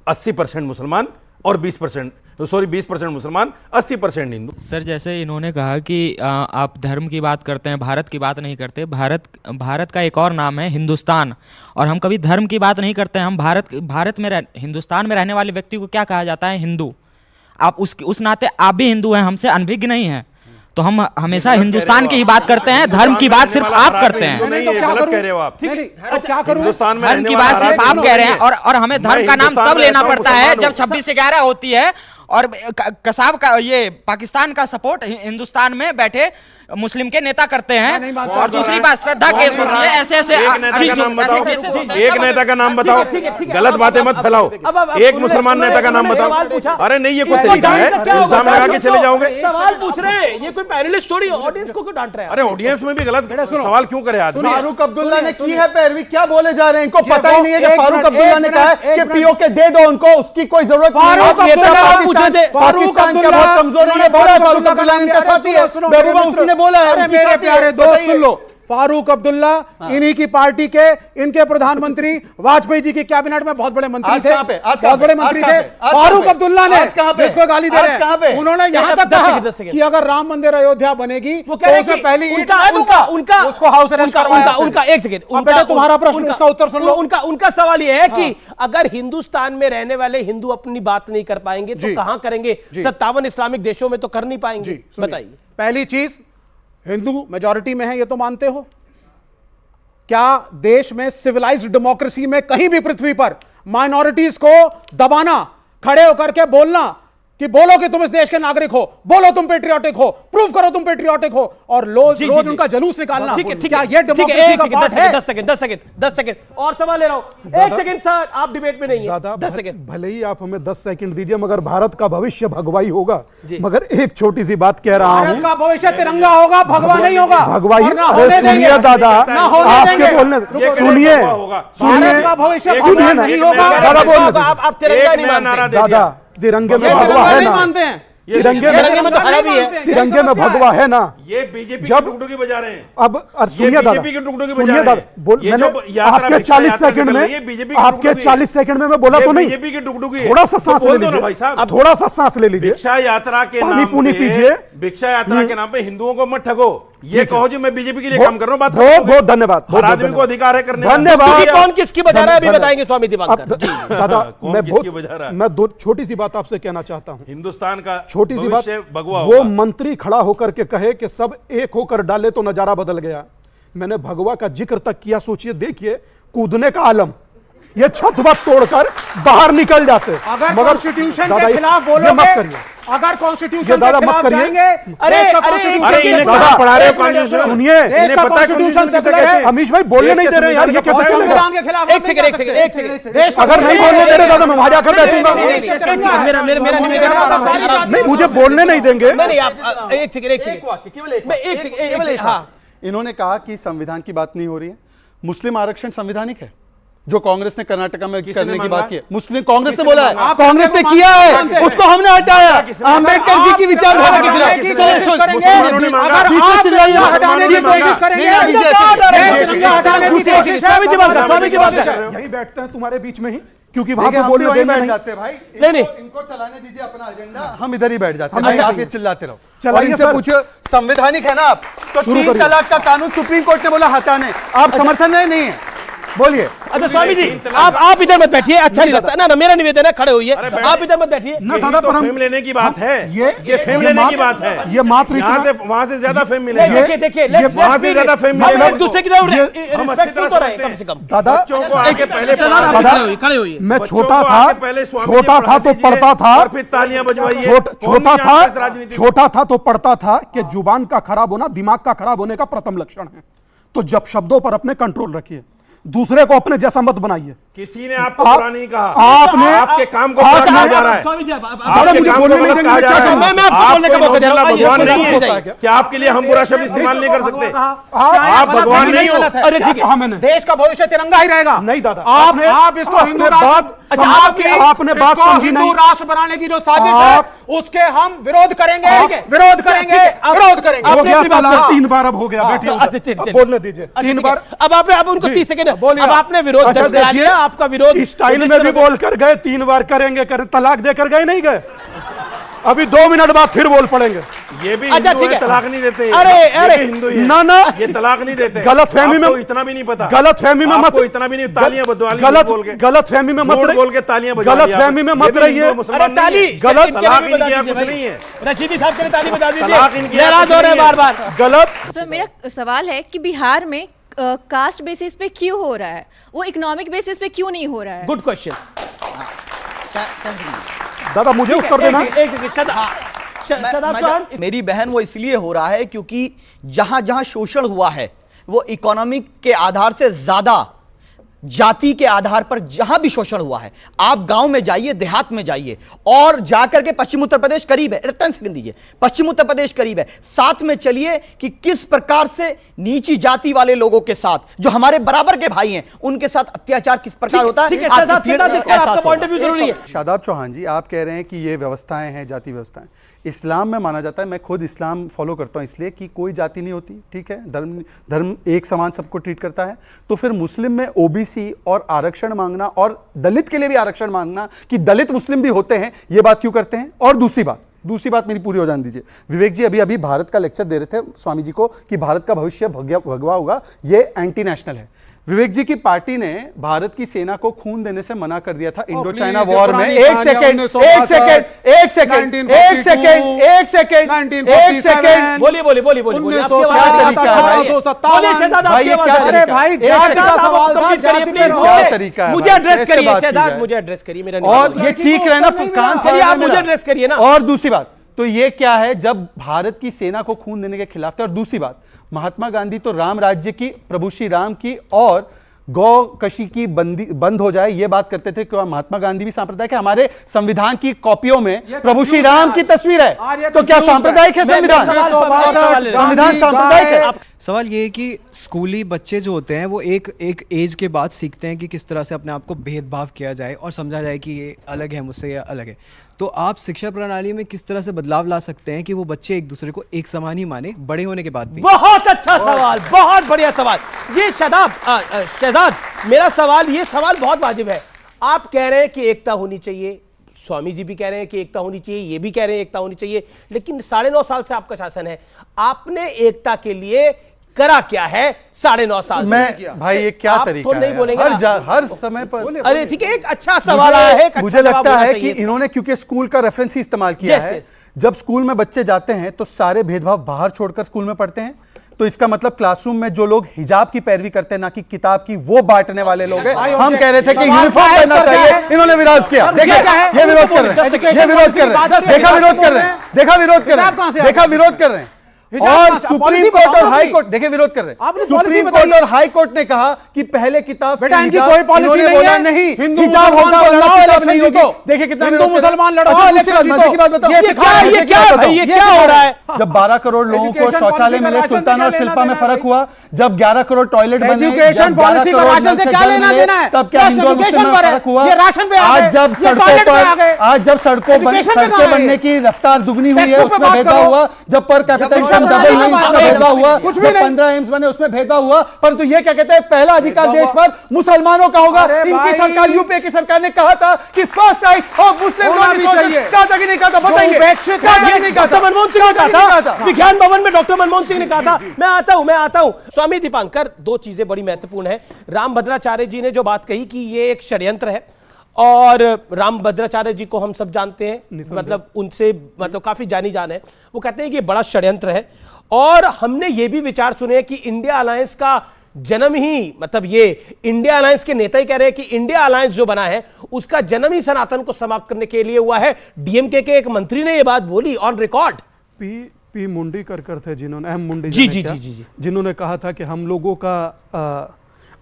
80% मुसलमान और 20% मुसलमान, 80% हिंदू। सर जैसे इन्होंने कहा कि आप धर्म की बात करते हैं, भारत की बात नहीं करते। भारत का एक और नाम है हिंदुस्तान, और हम कभी धर्म की बात नहीं करते हैं। हम हिंदुस्तान में रहने वाले व्यक्ति को क्या कहा जाता है? हिंदू। आप उस नाते आप भी हिंदू हैं, हमसे अनभिज्ञ नहीं है। तो हम हमेशा हिंदुस्तान की ही बात करते हैं, धर्म की बात सिर्फ आप करते हैं। गलत कह रहे हो आप। क्या करूं? धर्म की बात सिर्फ आप कह रहे हैं, और हमें धर्म का नाम तब लेना पड़ता है जब 26/11 होती है और कसाब का ये पाकिस्तान का सपोर्ट हिंदुस्तान में बैठे मुस्लिम के नेता करते हैं। और दूसरी बात श्रद्धा केस होती है। ऐसे एक नेता का नाम बताओ, गलत बातें मत फैलाओ। एक मुसलमान नेता का नाम बताओ। अरे नहीं, ये कोई तरीका है? इल्जाम लगा के चले जाओगे? सवाल पूछ रहे हैं, ये कोई पैनलिस्ट थोड़ी ऑडियंस को क्यों डांट रहे हैं? अरे ऑडियंस में भी गलत सवाल क्यों करे आदमी? फारूक अब्दुल्ला ने की है पैरवी, क्या बोले जा रहे हैं? इनको पता ही नहीं है कि फारूक अब्दुल्ला ने कहा है कि पीओके दे दो उनको, उसकी कोई जरूरत नहीं है। पाकिस्तान का बहुत कमजोर है, बोला फारूक अब्दुल्ला इनका साथी है, महबूबा मुफ्ती ने बोला है। मेरे प्यारे दोस्त सुन लो, फारूक अब्दुल्ला इन्हीं की पार्टी के, इनके प्रधानमंत्री वाजपेयी जी की कैबिनेट में बहुत बड़े मंत्री थे, बहुत बड़े मंत्री थे। फारूक अब्दुल्ला ने जिसको गाली दे रहे हैं, उन्होंने यहां तक कहा कि अगर राम मंदिर अयोध्या बनेगी तो उसमें पहली उसको हाउस अरेस्ट करवाया। उनका एक सेकंड, बेटा तुम्हारा प्रश्न, उसका उत्तर सुन लो। उनका सवाल यह है कि अगर हिंदुस्तान में रहने वाले हिंदू अपनी बात नहीं कर पाएंगे तो कहां करेंगे? 57 इस्लामिक देशों में तो कर नहीं पाएंगे। बताइए। पहली चीज, हिंदू मेजॉरिटी में है, ये तो मानते हो? क्या देश में सिविलाइज्ड डेमोक्रेसी में कहीं भी पृथ्वी पर माइनॉरिटीज को दबाना, खड़े होकर के बोलना कि बोलो कि तुम इस देश के नागरिक हो, बोलो तुम पेट्रियोटिक हो, प्रूव करो तुम पेट्रियोटिक हो, और रोज उनका जलूस निकालना, क्या ये डेमोक्रेसी का पार्ट है? 10 सेकंड और सवाल ले रहा हूं। 1 सेकंड सर, आप डिबेट में नहीं है। 10 सेकंड। भले ही आप हमें 10 सेकंड दीजिए, मगर भारत का भविष्य भगवाई होगा। मगर एक छोटी सी बात कह रहा हूं, भारत का भविष्य तिरंगा होगा, भगवा नहीं होगा। भगवाई सुनिए दादा, आपके बोलने सुनिए, भारत का भविष्य भगवा नहीं होगा। आप तिरंगा नहीं मानते दादा? तिरंगे में भगवा है ना? तिरंगे में तो हरा भी है। तिरंगे में भगवा है ना? ये बीजेपी की टुकटुकी बजा रहे हैं। अब सुनिए दादा, सुनिए दादा, मैंने आपके 40 सेकंड में, आपके 40 सेकंड में मैं बोला तो नहीं? बीजेपी की टुकटुकी। थोड़ा सा सांस ले लीजिए, थोड़ा सा सांस ले लीजिए। भिक्षा यात्रा के नाम पानी पीजिए। भिक्षा यात्रा के नाम पे हिंदुओं को मत ठगो। ये कहो जी मैं बीजेपी के लिए काम कर रहा हूं। बात बहुत धन्यवाद। हर आदमी को अधिकार है करने का। धन्यवाद। कौन किसकी बजा रहा है अभी बताएंगे स्वामी दिवाकर। दादा मैं दो छोटी सी बात आपसे कहना चाहता हूं। हिंदुस्तान का छोटी सी बात, भगवा वो मंत्री खड़ा होकर के कहे कि सब एक होकर डाले तो नजारा बदल गया। मैंने भगवा का जिक्र तक किया। सोचिए, देखिए कूदने का आलम, ये छत वत तोड़कर बाहर निकल जाते। अगर कॉन्स्टिट्यूशन के खिलाफ बोलोगे, मत करिए, अगर कॉन्स्टिट्यूशन दादा के मत खिलाफ करिए। जाएंगे, अरे इन्हें कहां पढ़ा रहे हो कॉन्स्टिट्यूशन? सुनिए, इन्हें पता है कॉन्स्टिट्यूशन किसे कहते हैं? अमीश भाई बोलने नहीं दे रहे यार, ये कैसे चलेगा? एक सेकंड। अगर नहीं बोलने दे रहे दादा, मैं वहां जाकर बैठूंगा। मेरा निवेदन नहीं, मुझे बोलने नहीं देंगे। नहीं, आप एक सेकंड। हाँ, इन्होंने कहा कि संविधान की बात नहीं हो रही है। मुस्लिम आरक्षण संवैधानिक है, जो कांग्रेस ने कर्नाटक में करने की बात की है। मुस्लिम कांग्रेस ने बोला है, कांग्रेस ने किया है, उसको हमने हटाया। अंबेडकर जी की विचारधारा के खिलाफ। यही बैठते हैं तुम्हारे बीच में ही, क्योंकि वहां पे बोलने देना नहीं जाते भाई। नहीं, इनको चलाने दीजिए अपना एजेंडा, हम इधर ही बैठ जाते हैं। आप ये चिल्लाते रहो। और इनसे पूछो संवैधानिक है ना आप, तो 3 तलाक का कानून सुप्रीम कोर्ट ने बोला हटाने, आप समर्थन नहीं है? बोलिए। अच्छा स्वामी जी, आप इधर मत बैठिए, अच्छा नहीं लगता ना। मेरा निवेदन है, खड़े होइए, आप इधर मत बैठिए। दादा तो फेम लेने की बात है, ये फेम लेने की बात है। ये मात्र वहां से ज्यादा फेम मिलेगा। देखिए वहां से ज्यादा फेम मिलेगा। एक दूसरे की हम अच्छी तरह तो रहे कम से कम। दादा बच्चों को आगे पहले खड़े होइए। मैं छोटा था तो पढ़ता था, और फिर तालियां बजवाइए। छोटा था तो पढ़ता था कि जुबान का खराब होना दिमाग का खराब होने का प्रथम लक्षण है। तो जब शब्दों पर अपने कंट्रोल रखिए। दूसरे को अपने जैसा मत बनाइए। किसी ने आपको बुरा नहीं कहा, आपने आपके काम को बुरा कहा जा रहा है, आपके काम को गलत कहा जा रहा है। मैं आपको बोलने का मौका दे रहा हूं। भगवान नहीं है क्या आपके लिए हम बुरा शब्द इस्तेमाल नहीं कर सकते? आप भगवान नहीं हो। अरे ठीक है, देश का भविष्य तिरंगा ही रहेगा। नहीं दादा, आप इसको हिंदू राष्ट्र, आपने बात समझी नहीं। हिंदू राष्ट्र बनाने की जो साजिश है उसके हम विरोध करेंगे, विरोध करेंगे, विरोध करेंगे। हो गया 3 बार, अब हो गया, बैठिए, बोलने दीजिए 3 बार। अब आपने अब उनको 30 सेकंड बोलिए, अब आपने विरोध दर्ज करा लिया, आपका विरोध स्टाइल में भी बोल कर गए, 3 बार करेंगे, तलाक देकर गए नहीं गए, अभी 2 मिनट बाद फिर बोल पड़ेंगे। ये भी हिंदू है, तलाक नहीं देते। अरे हिंदू है ना, ये तलाक नहीं देते। गलतफहमी में इतना भी नहीं पता, गलतफहमी में मत, इतना भी नहीं, तालियां बजवा ली, गलतफहमी में मत, बोल के तालियां बजवा ली, गलतफहमी में मत रहिए। ताली गलत, तलाक इनके यहाँ कुछ नहीं है। रशीदी साहब के लिए ताली बजा दीजिए, तलाक इनके नाराज हो रहे हैं बार-बार। गलत। सर मेरा सवाल है कि बिहार में कास्ट बेसिस पे क्यों हो रहा है, वो इकोनॉमिक बेसिस पे क्यों नहीं हो रहा है? गुड क्वेश्चन दादा, मुझे उत्तर देना। मेरी बहन, वो इसलिए हो रहा है क्योंकि जहां जहां शोषण हुआ है वो इकोनॉमिक के आधार से ज्यादा जाति के आधार पर जहां भी शोषण हुआ है। आप गांव में जाइए, देहात में जाइए और जाकर के पश्चिम उत्तर प्रदेश करीब है, 10 सेकंड दीजिए, पश्चिम उत्तर प्रदेश करीब है, साथ में चलिए कि किस प्रकार से नीची जाति वाले लोगों के साथ, जो हमारे बराबर के भाई हैं, उनके साथ अत्याचार किस प्रकार होता है। आपका पॉइंट ऑफ व्यू जरूरी है। शादाब चौहान जी, आप कह रहे हैं कि ये व्यवस्थाएं हैं, जाति व्यवस्थाएं। इस्लाम में माना जाता है, मैं खुद इस्लाम फॉलो करता हूं, इसलिए कि कोई जाति नहीं होती, ठीक है, धर्म एक समान सबको ट्रीट करता है। तो फिर मुस्लिम में ओबीसी और आरक्षण मांगना, और दलित के लिए भी आरक्षण मांगना कि दलित मुस्लिम भी होते हैं, ये बात क्यों करते हैं? और दूसरी बात मेरी पूरी हो जाने दीजिए। विवेक जी अभी भारत का लेक्चर दे रहे थे स्वामी जी को कि भारत का भविष्य भगवा होगा, ये एंटी नेशनल है। विवेक जी की पार्टी ने भारत की सेना को खून देने से मना कर दिया था इंडो चाइना वॉर में। एक सेकेंड, बोलिए मुझे एड्रेस करिए शहजाद, मुझे एड्रेस करिए मेरा। और ये चीख रहे ना, कान चलिए आप मुझे एड्रेस करिए ना। और दूसरी बात तो ये क्या है, जब भारत की सेना को खून देने के खिलाफ थे। और दूसरी बात, महात्मा गांधी तो राम राज्य की, प्रभु श्री राम की और गौ कशी की बंद हो जाए ये बात करते थे। क्यों? महात्मा गांधी भी सांप्रदायिक है, हमारे संविधान की कॉपियों में प्रभु श्री राम की तस्वीर है, तो क्या सांप्रदायिक है संविधान? संविधान सांप्रदायिक है। सवाल ये है कि स्कूली बच्चे जो होते हैं वो एक एज के बाद सीखते हैं कि किस तरह से अपने आप को भेदभाव किया जाए और समझा जाए कि ये अलग है मुझसे, या अलग है। तो आप शिक्षा प्रणाली में किस तरह से बदलाव ला सकते हैं कि वो बच्चे एक दूसरे को एक समान ही माने बड़े होने के बाद भी? बहुत अच्छा सवाल, बहुत बढ़िया सवाल। ये शहजाद, मेरा सवाल, ये सवाल बहुत वाजिब है। आप कह रहे हैं कि एकता होनी चाहिए, स्वामी जी भी कह रहे हैं कि एकता होनी चाहिए, ये भी कह रहे हैं एकता होनी चाहिए, लेकिन 9.5 साल से आपका शासन है, आपने एकता के लिए करा क्या है 9.5 साल मैं भाई ये क्या तरीका तो नहीं बोलेंगे हर समय पर? अरे ठीक है, एक अच्छा सवाल आया है। मुझे लगता है कि इन्होंने क्योंकि स्कूल का रेफरेंस ही इस्तेमाल किया है। जब स्कूल में बच्चे जाते हैं तो सारे भेदभाव बाहर छोड़कर स्कूल में पढ़ते हैं, तो इसका मतलब क्लासरूम में जो लोग हिजाब की पैरवी करते हैं ना कि किताब की, वो बांटने वाले लोग हैं। हम कह रहे थे कि यूनिफॉर्म पहनना चाहिए, इन्होंने विरोध किया। देखिए ये विरोध कर रहे हैं, ये विरोध कर रहे हैं, देखा विरोध कर रहे हैं, देखा विरोध कर रहे हैं, देखा विरोध कर रहे हैं। और सुप्रीम कोर्ट और हाई कोर्ट देखे विरोध कर रहे हैं। सुप्रीम कोर्ट और हाई कोर्ट ने कहा कि पहले किताब कोई पॉलिसी बोला नहीं, हिजाब होगा वरना किताब नहीं होगी। देखिए कितना हिंदू मुसलमान लड़ो, मजे की बात बताओ, ये क्या हो रहा है? जब 12 करोड़ लोगों को शौचालय मिले सुल्तान और शिल्पा में फर्क हुआ, जब 11 करोड़ टॉयलेट बने, एजुकेशन पॉलिसी का राशन से क्या लेना देना है? तब क्या हिंदू मुस्लिम में फर्क हुआ? आज जब सड़कें बनने की रफ्तार दुगनी हुई है उसमें भेदभाव हुआ, जब पर कैपिटा इनकम डबल हुई भेदभाव हुआ, जब 15 एम्स बने उसमें भेदभाव हुआ। परंतु ये क्या कहते हैं, पहला अधिकार देश पर मुसलमानों का होगा। इनकी सरकार, यूपीए की सरकार ने कहा था कि फर्स्ट राइट ऑफ मुस्लिम कहा था कि नहीं कहा था? बताइए, डॉक्टर मनमोहन सिंह ने कहा था, विज्ञान भवन में डॉक्टर मनमोहन सिंह ने कहा था। मैं आता हूं स्वामी दीपांकर, 2 चीजें बड़ी महत्वपूर्ण है। रामभद्राचार्य जी ने जो बात कही कि ये एक षड्यंत्र है, और रामभद्राचार्य जी को हम सब जानते हैं, मतलब उनसे काफी जानी जान है। वो कहते हैं कि बड़ा षड्यंत्र है, और हमने ये भी विचार सुने कि इंडिया अलायंस का जन्म ही, मतलब ये इंडिया अलायंस के नेता ही कह रहे हैं कि इंडिया अलायंस जो बना है उसका जन्म ही सनातन को समाप्त करने के लिए हुआ है। डीएमके के एक मंत्री ने ये बात बोली ऑन रिकॉर्ड। पी मुंडी कर थे जिन्होंने, अहम मुंडी जी, जिन्होंने कहा था कि हम लोगों का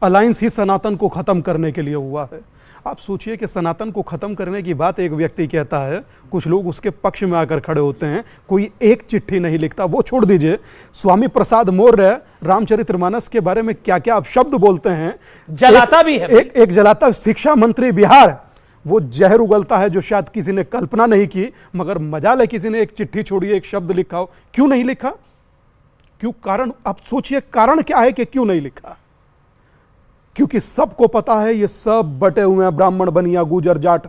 अलायंस ही सनातन को खत्म करने के लिए हुआ है। आप सोचिए कि सनातन को खत्म करने की बात एक व्यक्ति कहता है, कुछ लोग उसके पक्ष में आकर खड़े होते हैं, कोई एक चिट्ठी नहीं लिखता। वो छोड़ दीजिए, स्वामी प्रसाद मौर्य रामचरितमानस के बारे में क्या क्या शब्द बोलते हैं, जलाता भी है। एक जलाता। शिक्षा मंत्री बिहार, वो जहर उगलता है जो शायद किसी ने कल्पना नहीं की, मगर मजाल है किसी ने एक चिट्ठी छोड़ी, एक शब्द लिखा हो। क्यों नहीं लिखा? क्यों? कारण आप सोचिए, कारण क्या है कि क्यों नहीं लिखा? क्योंकि सबको पता है ये सब बटे हुए हैं, ब्राह्मण, बनिया, गुजर, जाट,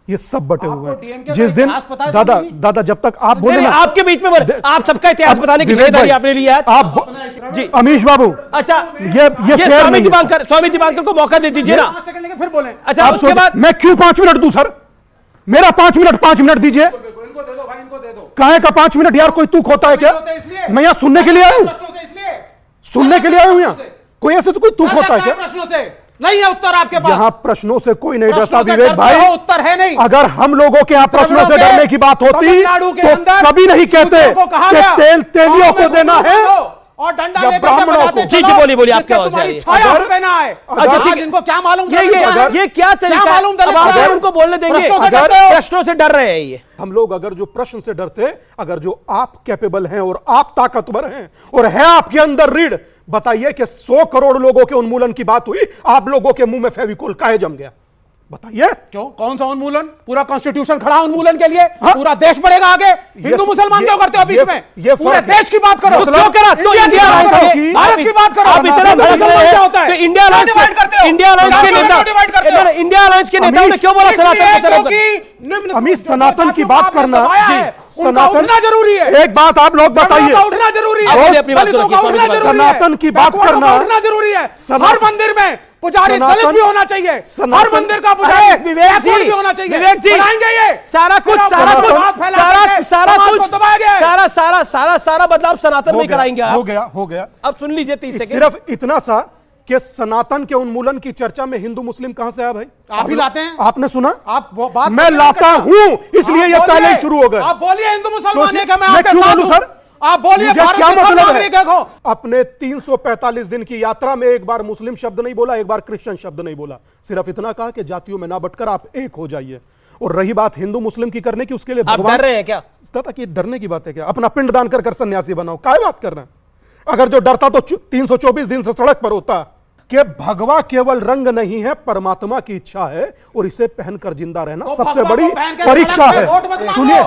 ये सब बटे हुए हैं। जिस दिन दादा जब तक आप बोले ना, आपके बीच में आप सबका इतिहास बताने की जिम्मेदारी आपने लिया है आप जी अमीश बाबू। अच्छा, ये स्वामी दीपांकर को मौका दे दीजिए ना, फिर बोले। अच्छा, उसके बाद मैं क्यों 5 मिनट दूं सर? मेरा 5 मिनट दीजिए। काहे का 5 मिनट यार? कोई तू खोता है क्या? मैं यहाँ सुनने के लिए आया हूँ, सुनने के लिए आया हूँ यहाँ। कोई ऐसे तो कोई तूक होता है क्या? प्रश्नों से नहीं है उत्तर आपके पास। यहाँ प्रश्नों से कोई नहीं डरता विवेक भाई, उत्तर है नहीं। अगर हम लोगों के यहाँ प्रश्नों से डरने की बात होती तो कभी नहीं कहते कि तेल तेलियों को देना है और डंडा या ब्राह्मणों को। जी बोलिए आपके आवाज आ रही है। अच्छा ठीक है, इनको क्या मालूम? ये क्या तरीका है? अब उनको बोलने देंगे? अगर प्रश्नों से डर रहे हैं ये हम लोग, अगर जो प्रश्न से डरते, अगर जो आप कैपेबल हैं और आप ताकतवर हैं और है आपके अंदर रीढ़, बताइए कि 100 करोड़ लोगों के उन्मूलन की बात हुई, आप लोगों के मुंह में फेविकोल काहे जम गया? बताइए। क्यों? कौन सा उन्मूलन? पूरा कॉन्स्टिट्यूशन खड़ा उन्मूलन के लिए। हाँ? पूरा देश बढ़ेगा आगे। हिंदू मुसलमान क्यों करते हो बीच में? ये पूरे देश की बात करो। क्यों करा? तो भारत की बात करो। आप इतना भड़क रहे हैं तो इंडिया अलायंस के नेता, इंडिया अलायंस के नेताओं ने क्यों बोला सनातन? अमित, सनातन की बात करना, सनातन जरूरी है। एक बात आप लोग बताइए, उठना जरूरी है। सनातन की बात करना उठना जरूरी है। हर मंदिर में पुजारी दलित भी होना चाहिए। हर मंदिर का पुजारी विवेक जी भी होना चाहिए। विवेक जी बनाएंगे ये सारा बदलाव सनातन में कराएंगे। हो गया। अब सुन लीजिए 30 सेकंड। सिर्फ इतना सा कि सनातन के उन्मूलन की चर्चा में हिंदू मुस्लिम कहां से आया भाई? आप ही लाते हैं। आपने सुना? आप वो बात मैं लाता हूं, इसलिए ये पहले शुरू हो गए। आप बोलिए हिंदू मुसलमान है, मैं क्यों बोलूं सर? आप बोलिए, क्या मतलब है? अपने 345 दिन की यात्रा में एक बार मुस्लिम शब्द नहीं बोला, एक बार क्रिश्चियन शब्द नहीं बोला, सिर्फ इतना कहा कि जातियों में ना बटकर आप एक हो जाइए। और रही बात हिंदू मुस्लिम की करने की, उसके लिए आप डर रहे हैं क्या? कि डरने की बात है क्या? अपना पिंड दान कर सन्यासी बनाओ, काय बात कर रहे हैं? अगर जो डरता तो 324 दिन से सड़क पर होता। कि भगवा केवल रंग नहीं है, परमात्मा की इच्छा है और इसे पहनकर जिंदा रहना तो सबसे बड़ी परीक्षा है। सुनिए,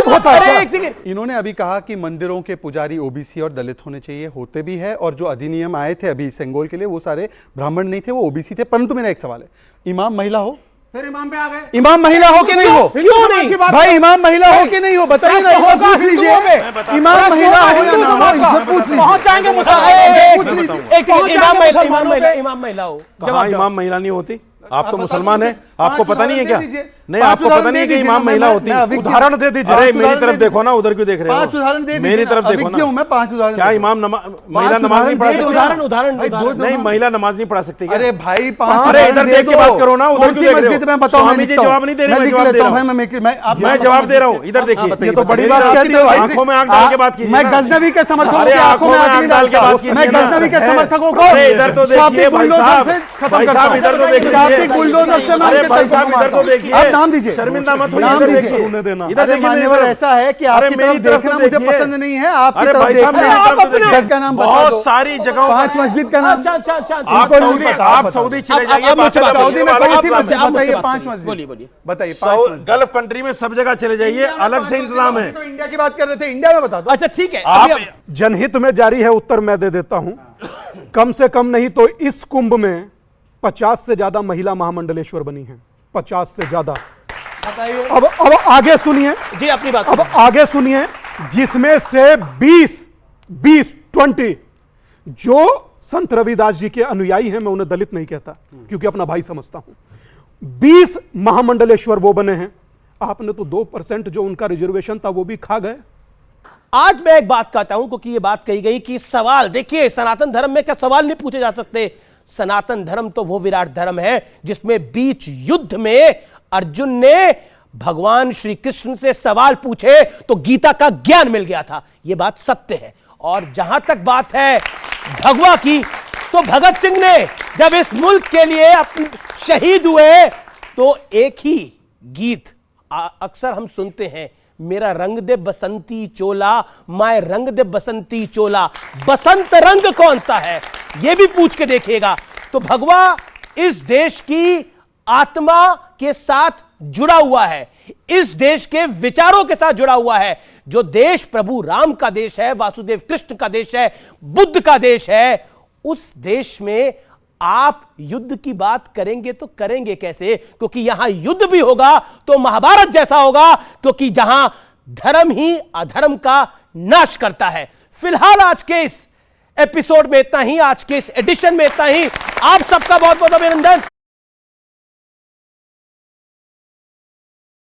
होता है। इन्होंने अभी कहा कि मंदिरों के पुजारी ओबीसी और दलित होने चाहिए, होते भी है, और जो अधिनियम आए थे अभी सेंगोल के लिए वो सारे ब्राह्मण नहीं थे, वो ओबीसी थे। परंतु मेरा एक सवाल है, इमाम महिला हो, फिर इमाम पे आ गए। इमाम महिला हो कि नहीं हो? क्यों नहीं भाई? इमाम महिला हो कि नहीं हो? बताइए ना, पूछ लीजिए। इमाम महिला हो या ना हो, इनसे पूछ लीजिए। पहुंच जाएंगे इमाम महिला हो। कहाँ इमाम महिला नहीं होती? आप तो मुसलमान हैं, आपको पता नहीं है क्या? नहीं, आपको पता नहीं है कि इमाम महिला होती है? उदाहरण दे दीजिए। अरे मेरी तरफ देखो ना, उधर क्यों देख रहे हो? 5 उदाहरण दे दीजिए। मेरी तरफ देखो ना। मैं 5 उदाहरण। क्या इमाम महिला नमाज नहीं पढ़ा सकती? उदाहरण नहीं, महिला नमाज नहीं पढ़ा सकती। अरे भाई 5, अरे इधर देख के बात करो ना, उधर क्यों देख रहे हो? मैं बताऊं, स्वामी जी जवाब नहीं दे रहे, मैं जवाब दे रहा हूं। मैं जवाब दे रहा हूं, इधर देखिए। ये तो बड़ी बात कहती है। आंखों में आंख डाल के बात कीजिए। मैं गजनवी के समर्थकों की आंखों में आंख डाल के बात कीजिए। मैं गजनवी के समर्थकों को इधर तो देखिए भाई साहब, खत्म करता हूं। इधर तो देखिए, बुलडोजर से मैं अरे भाई साहब इधर तो देखिए। आप नाम दीजिए, शर्मिंदा मत होइए, नाम इधर दीजिए। देखिए। इधर देखिए, मान्यवर ऐसा है कि आपकी तरफ देखना मुझे पसंद नहीं है, आपकी तरफ देखना। इसका नाम बता दो। बहुत सारी जगहों 5 मस्जिद का नाम। आप सऊदी चले जाइए, सऊदी में कौन सी मस्जिद बताइए? 5 मस्जिद बताइए। गल्फ कंट्री में सब जगह चले जाइए, अलग से इंतजाम है। तो इंडिया की बात कर रहे थे, इंडिया में बता दो। अच्छा ठीक है, आप जनहित में जारी है, उत्तर मैं दे देता हूं। कम से कम नहीं तो इस कुंभ में 50 से ज्यादा महिला महामंडलेश्वर बनी हैं, 50 से ज्यादा। अब आगे सुनिए जी, अपनी बात। अब आगे सुनिए, जिसमें से 20 जो संत रविदास जी के अनुयायी हैं, मैं उन्हें दलित नहीं कहता क्योंकि अपना भाई समझता हूं, 20 महामंडलेश्वर वो बने हैं। आपने तो 2% जो उनका रिजर्वेशन था वो भी खा गए। आज मैं एक बात कहता हूं, क्योंकि ये बात कही गई कि सवाल, देखिए सनातन धर्म में क्या सवाल नहीं पूछे जा सकते? सनातन धर्म तो वो विराट धर्म है जिसमें बीच युद्ध में अर्जुन ने भगवान श्री कृष्ण से सवाल पूछे तो गीता का ज्ञान मिल गया था। यह बात सत्य है। और जहां तक बात है भगवा की, तो भगत सिंह ने जब इस मुल्क के लिए शहीद हुए तो एक ही गीत अक्सर हम सुनते हैं, मेरा रंग दे बसंती चोला, माए रंग दे बसंती चोला। बसंत रंग कौन सा है यह भी पूछ के देखिएगा। तो भगवा इस देश की आत्मा के साथ जुड़ा हुआ है, इस देश के विचारों के साथ जुड़ा हुआ है। जो देश प्रभु राम का देश है, वासुदेव कृष्ण का देश है, बुद्ध का देश है, उस देश में आप युद्ध की बात करेंगे तो करेंगे कैसे? क्योंकि यहां युद्ध भी होगा तो महाभारत जैसा होगा, क्योंकि जहां धर्म ही अधर्म का नाश करता है। फिलहाल आज के इस एपिसोड में इतना ही, आज के इस एडिशन में इतना ही। आप सबका बहुत बहुत अभिनंदन।